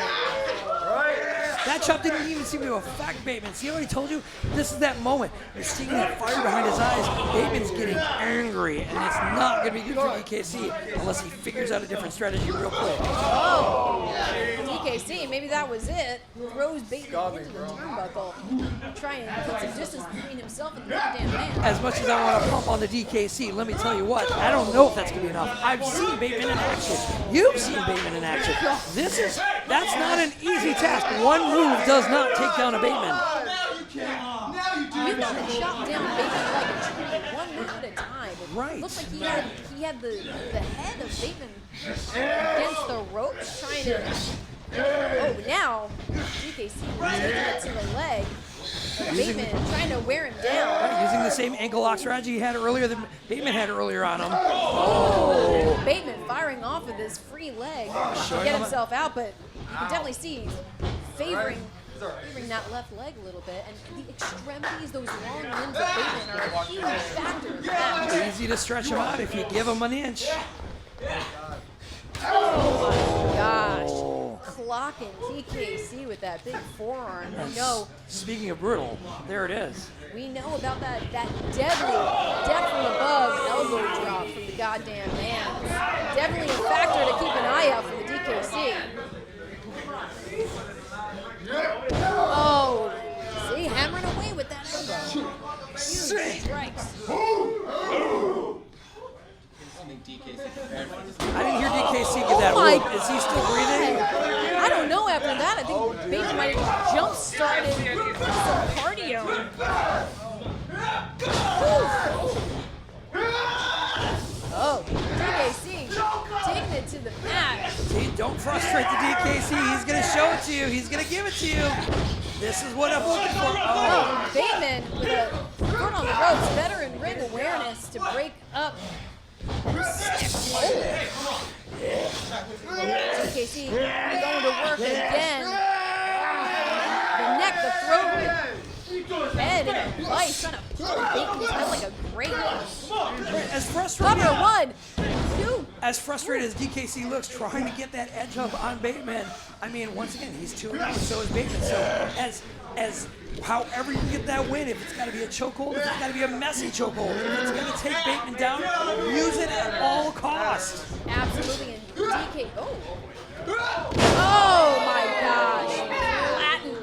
That chop didn't even seem to affect Bateman. See how I told you? This is that moment. You're seeing that fire behind his eyes. Bateman's getting angry, and it's not going to be good for DKC unless he figures out a different strategy real quick. Oh, DKC, maybe that was it. Throws Bateman into the turnbuckle. Try and put some distance between himself and the goddamn man. As much as I want to pump on the DKC, let me tell you what, I don't know if that's going to be enough. I've seen Bateman in action. You've seen Bateman in action. That's not an easy task. One move does not take down a Bateman. Now you can. Now you do. You gotta chop down Bateman like a tree, one move at a time. Right. Looks like he had the head of Bateman against the ropes, trying to. Oh, now DKC taking it to the leg. Bateman trying to wear him down. Using the same ankle lock strategy he had earlier that Bateman had earlier on him. Oh, Bateman firing off with his free leg to get himself out, but you can definitely see he's favoring that left leg a little bit, and the extremities, those long limbs of Bateman are a huge factor in that. Easy to stretch him out if you give him an inch. Oh my gosh. Clocking TKC with that big forearm. We know. Speaking of brutal, there it is. We know about that deadly, death from above elbow drop from the goddamn man. Definitely a factor to keep an eye out for the DKC. Oh, see, hammering away with that elbow. Huge strikes. I didn't hear DKC give that whoop. Is he still breathing? I don't know after that. I think Bateman might have jump-started some cardio. Oh, DKC taking it to the mat. See, don't frustrate the DKC. He's going to show it to you. He's going to give it to you. This is what I'm looking for. Oh, Bateman with a foot on the ropes. Veteran ring awareness to break up. DKC going to work again. The neck, the throat, head, and a vice trying to pull Bateman's head like a great. As frustrated. Cover one, two. As frustrated as DKC looks, trying to get that edge up on Bateman. I mean, once again, he's 2-0, and so is Bateman. So as however you get that win, if it's got to be a chokehold, if it's got to be a messy chokehold, if it's going to take Bateman down, use it at all costs. Absolutely, and DK. Oh my gosh! Latin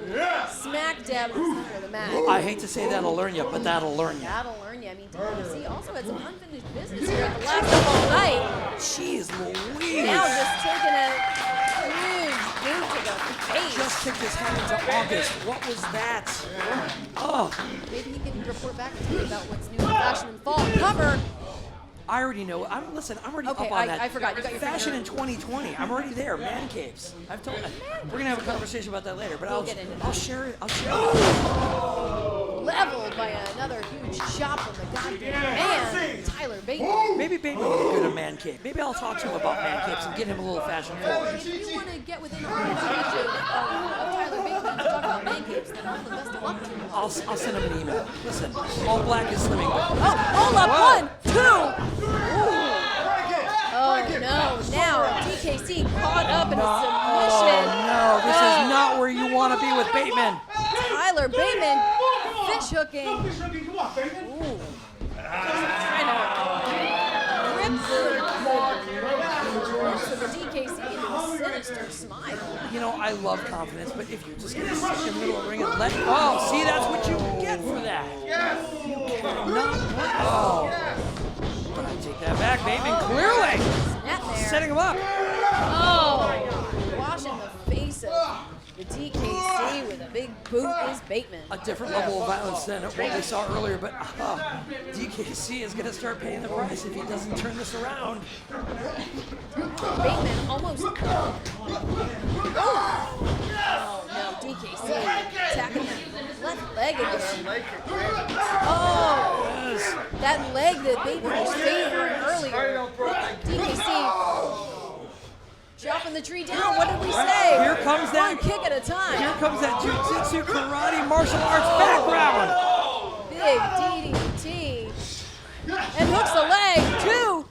smack dab in the center of the mat. I hate to say that'll learn you, but that'll learn you. That'll learn you. I mean, DKC also had some unfinished business here at the last of all night. Jeez Louise. Now just taking a huge boot to the face. Just kicked his head into August. What was that? Oh. Maybe he can report back to me about what's new in fashion and fall. Cover. I already know. I'm already Okay, up on that. I forgot. You got your fashion finger. in 2020. I'm already there. Man caves. I've told. We're gonna have a conversation about that later, but We'll get into that. I'll share it. I'll share it. Leveled by another huge chop from the goddamn man, Tyler Bateman. Maybe Bateman would be good at man cave. Maybe I'll talk to him about man caves and get him a little fashion forward. If you want to get within a reach of Tyler Bateman, talk about man capes, then all the best of luck to you. I'll send him an email. Listen, all black is slimming. Oh, hold up, Whoa. 1, 2. Oh no, now DKC caught up in a submission. Oh no, this is not where you want to be with Bateman. Tyler Bateman, fish hooking. Come on, Bateman. Ooh. Trying to rip the DKC into a sinister smile. You know, I love confidence, but if you're just going to sit in the middle of the ring and let see, that's what you get for that. You cannot But I take that back, Bateman clearly setting him up. Oh, washing the face of the DKC with a big boot is Bateman. A different level of violence than what we saw earlier, but DKC is going to start paying the price if he doesn't turn this around. Bateman almost. Oh no, DKC attacking the left leg again. Oh, that leg that Bateman was favoring earlier. DKC. Chopping the tree down. What did we say? Here comes that one kick at a time. Here comes that jiu-jitsu, karate, martial arts background. Big DDT. And hooks the leg. 2.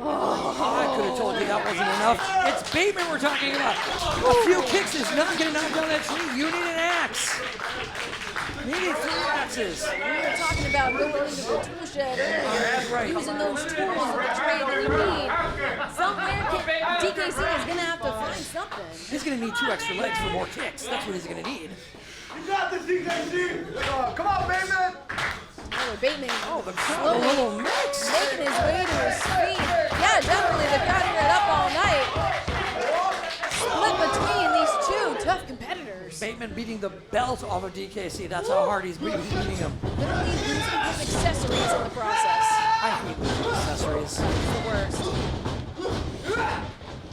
I could have told you that wasn't enough. It's Bateman we're talking about. A few kicks is not going to knock down that tree. You need an axe. You need 3 axes. We were talking about going into the tool shed earlier, using those tools of the trade that you need. Somewhere DKC is going to have to find something. He's going to need 2 extra legs for more kicks. That's what he's going to need. You got this, DKC. Come on, Bateman. Tyler Bateman. Oh, the crowd a little mix. Making his way to his feet. Yeah, definitely. The crowd had up all night. Split between these 2 tough competitors. Bateman beating the belt off of DKC. That's how hard he's beating him. Literally losing his accessories in the process. I hate losing accessories. It's the worst.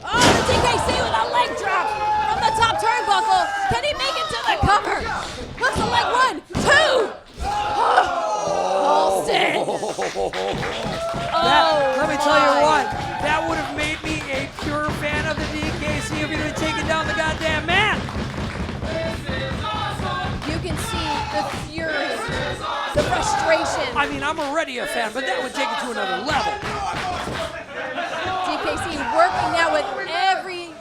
Oh, the DKC with a leg drop from the top turnbuckle. Can he make it to the cover? Hooks the leg. 1, 2. Halston. Let me tell you what, that would have made me a pure fan of the DKC if he'd have taken down the goddamn man. You can see the fury, the frustration. I mean, I'm already a fan, but that would take it to another level. DKC working now with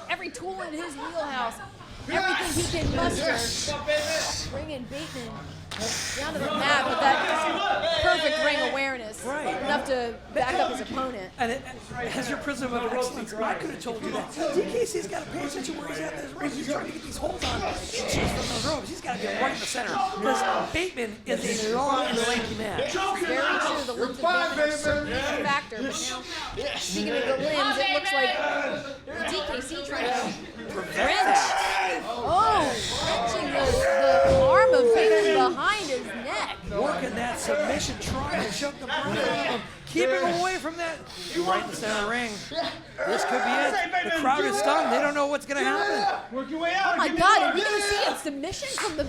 every tool in his wheelhouse, everything he can muster. Bringing Bateman down to the mat with that perfect ring awareness, enough to back up his opponent. And as your prism of excellence, I could have told you that DKC's got to pay attention where he's at in this ring. He's trying to get these holds on inches from those ropes. He's got to get right in the center because Bateman is a long and lanky man. Very true. The limbs of Bateman are certainly a factor. But now, speaking of the limbs, it looks like DKC trying to wrench. Oh, wrenching the arm of Bateman behind his neck. Working that submission, trying to choke the blood out of him. Keep him away from that. Right in the center of the ring. This could be it. The crowd is stunned. They don't know what's going to happen. Work your way out. Oh my God, are we going to see a submission from the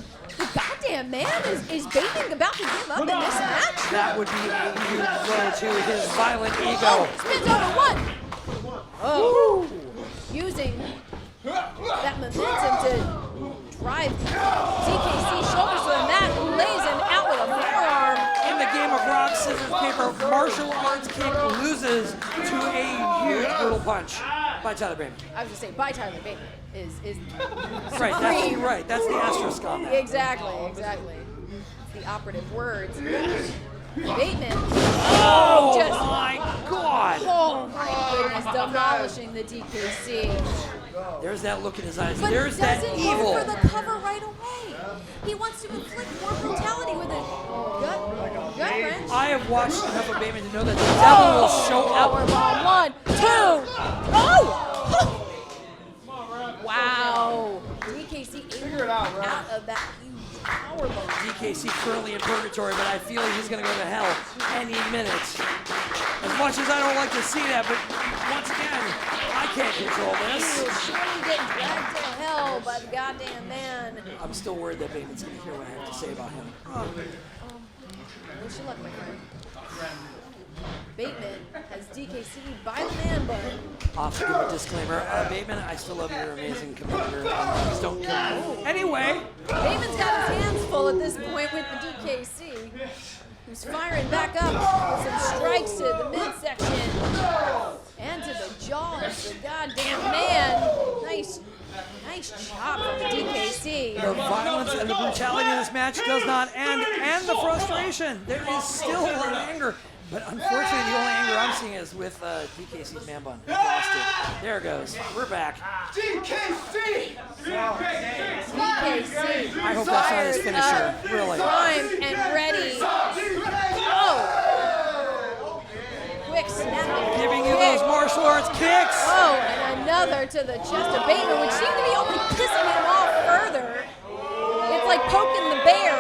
goddamn man? Is Bateman about to give up in this match? That would be a huge blow to his violent ego. Spins over 1. Oh. Using that momentum to drive DKC shoulders to the mat, lays him out with a forearm. In the game of rock, scissors, paper, martial arts kick loses to a huge brutal punch by Tyler Bateman. I was just saying, by Tyler Bateman is right. That's the asterisk on that. Exactly. It's the operative words. Bateman. Oh my God! Oh my goodness, demolishing the DKC. There's that look in his eyes. But There's that doesn't evil. go for the cover right away. He wants to inflict more brutality with a gut wrench. I have watched enough of Bateman to know that the devil will show up. Powerbomb. 1, 2. Oh! Wow. DKC able to get out of that huge powerbomb. DKC currently in purgatory, but I feel he's going to go to hell any minute. As much as I don't like to see that, but once again, I can't control this. He will surely get dragged to hell by the goddamn man. I'm still worried that Bateman's going to hear what I have to say about him. Wish you luck, my friend. Bateman has DKC by the man bun. I'll have to give a disclaimer. Bateman, I still love you. You're an amazing competitor. Please don't kill me. Anyway. Bateman's got his hands full at this point with the DKC, who's firing back up with some strikes to the midsection and to the jaw of the goddamn man. Nice chop from the DKC. The violence and the brutality of this match does not end, and the frustration. There is still an anger. But unfortunately, the only anger I'm seeing is with DKC's man bun. He lost it. There it goes. We're back. DKC! DKC. I hope that's not his finisher. Really. Primed and ready. Oh! Quick snapping. Giving you those martial arts kicks. Oh, and another to the chest of Bateman, which seemed to be only pissing him off further. It's like poking the bear.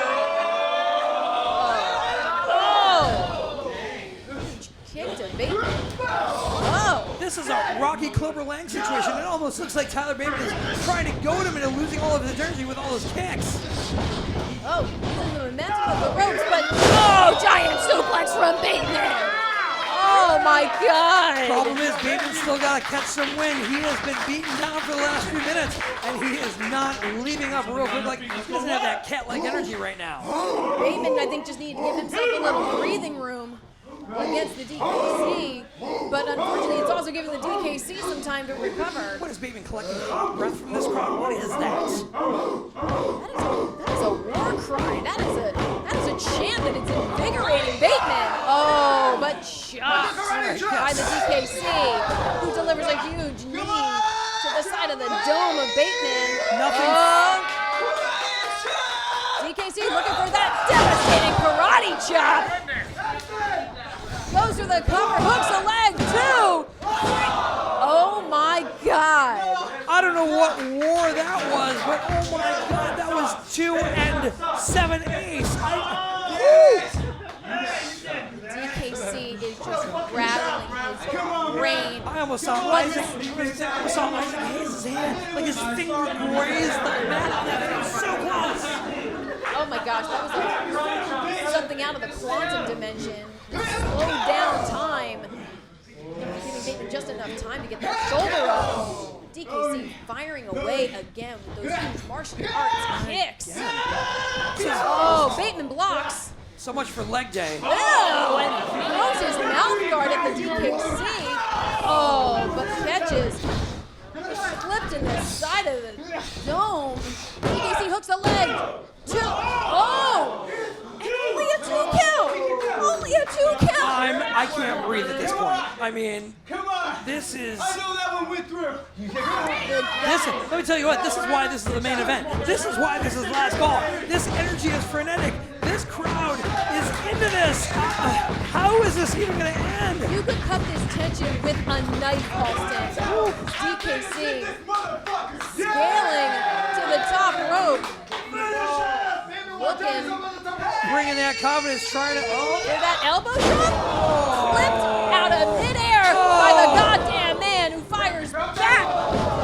Kick to Bateman. Oh! This is a Rocky Clubber Lang situation. It almost looks like Tyler Bateman is trying to goad him into losing all of his energy with all those kicks. Oh, using the momentum of the ropes, but oh, giant suplex from Bateman! Oh my God! Problem is, Bateman's still got to catch some wind. He has been beaten down for the last few minutes, and he is not leaving up real quick. Like he doesn't have that cat-like energy right now. Bateman, I think, just needed to give himself a little breathing room against the DKC, but unfortunately it's also giving the DKC some time to recover. What is Bateman collecting hot breath from this crowd? What is that? That is a war cry. That is a chant that it's invigorating Bateman. Oh, but shocked by the DKC, who delivers a huge knee to the side of the dome of Bateman. Nothing. DKC looking for that devastating karate chop. Goes for the cover, hooks a leg, 2. Oh my God. I don't know what war that was, but oh my God, that was 2 and 7 ace. DKC is just rattling his brain. I almost saw Isaac Hayes' hand, like his finger grazed the mat. That was so close. Oh my gosh, that was like something out of the quantum dimension. Slowed down time. Giving Bateman just enough time to get that shoulder up. DKC firing away again with those huge martial arts kicks. Oh, Bateman blocks. So much for leg day. Oh, and throws his mouth guard at the DKC. Oh, but catches. Slipped in the side of the dome. DKC hooks a leg. 2. Oh! And only a 2 kill! Only a 2 kill! I can't breathe at this point. I mean, this is... I know that one went through. Let me tell you what, this is why this is the main event. This is why this is last call. This energy is frenetic. This crowd is into this. How is this even going to end? You could cut this tension with a knife, Austin. DKC scaling to the top rope. Looking. Bringing that confidence, trying to... Hear that elbow drop? Flipped out of midair by the goddamn man who fires back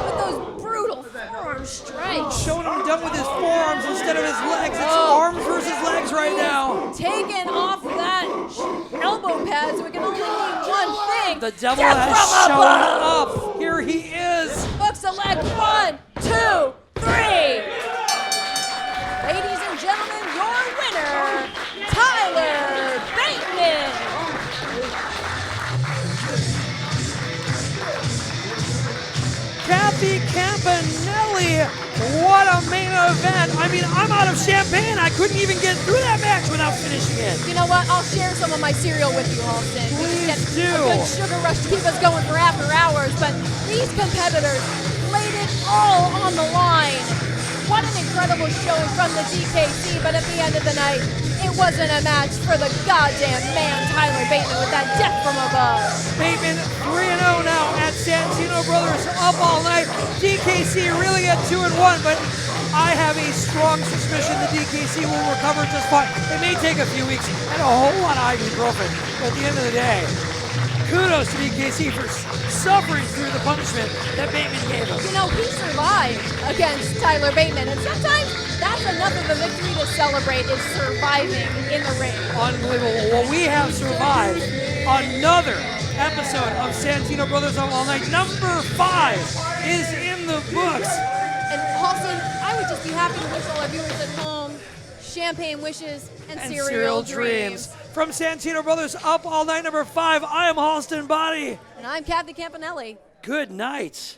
with those brutal forearm strikes. Showing him done with his forearms instead of his legs. It's arms versus legs right now. Taking off that elbow pad, so we can only mean one thing. The devil has shown up. Here he is. Hooks a leg. 1, 2, 3. Ladies and gentlemen, your winner, Tyler Bateman. Kathy Campanelli, what a main event. I mean, I'm out of champagne. I couldn't even get through that match without finishing it. You know what? I'll share some of my cereal with you, Halston. Please do. A good sugar rush to keep us going for after hours, but these competitors laid it all on the line. What an incredible showing from the DKC, but at the end of the night, it wasn't a match for the goddamn man, Tyler Bateman, with that death from above. Bateman 3-0 now at Santino Brothers, up all night. DKC really at 2-1, but I have a strong suspicion the DKC will recover just fine. It may take a few weeks and a whole lot of ibuprofen, but at the end of the day, kudos to DKC for suffering through the punishment that Bateman gave him. You know, he survived against Tyler Bateman, and sometimes that's perhaps enough of a victory to celebrate is surviving in the ring. Unbelievable. Well, we have survived another episode of Santino Brothers on All Night. Number 5 is in the books. And Halston, I would just be happy to wish all our viewers at home champagne wishes and cereal dreams. From Santino Brothers Up All Night number 5, I am Halston Body. And I'm Kathy Campanelli. Good night.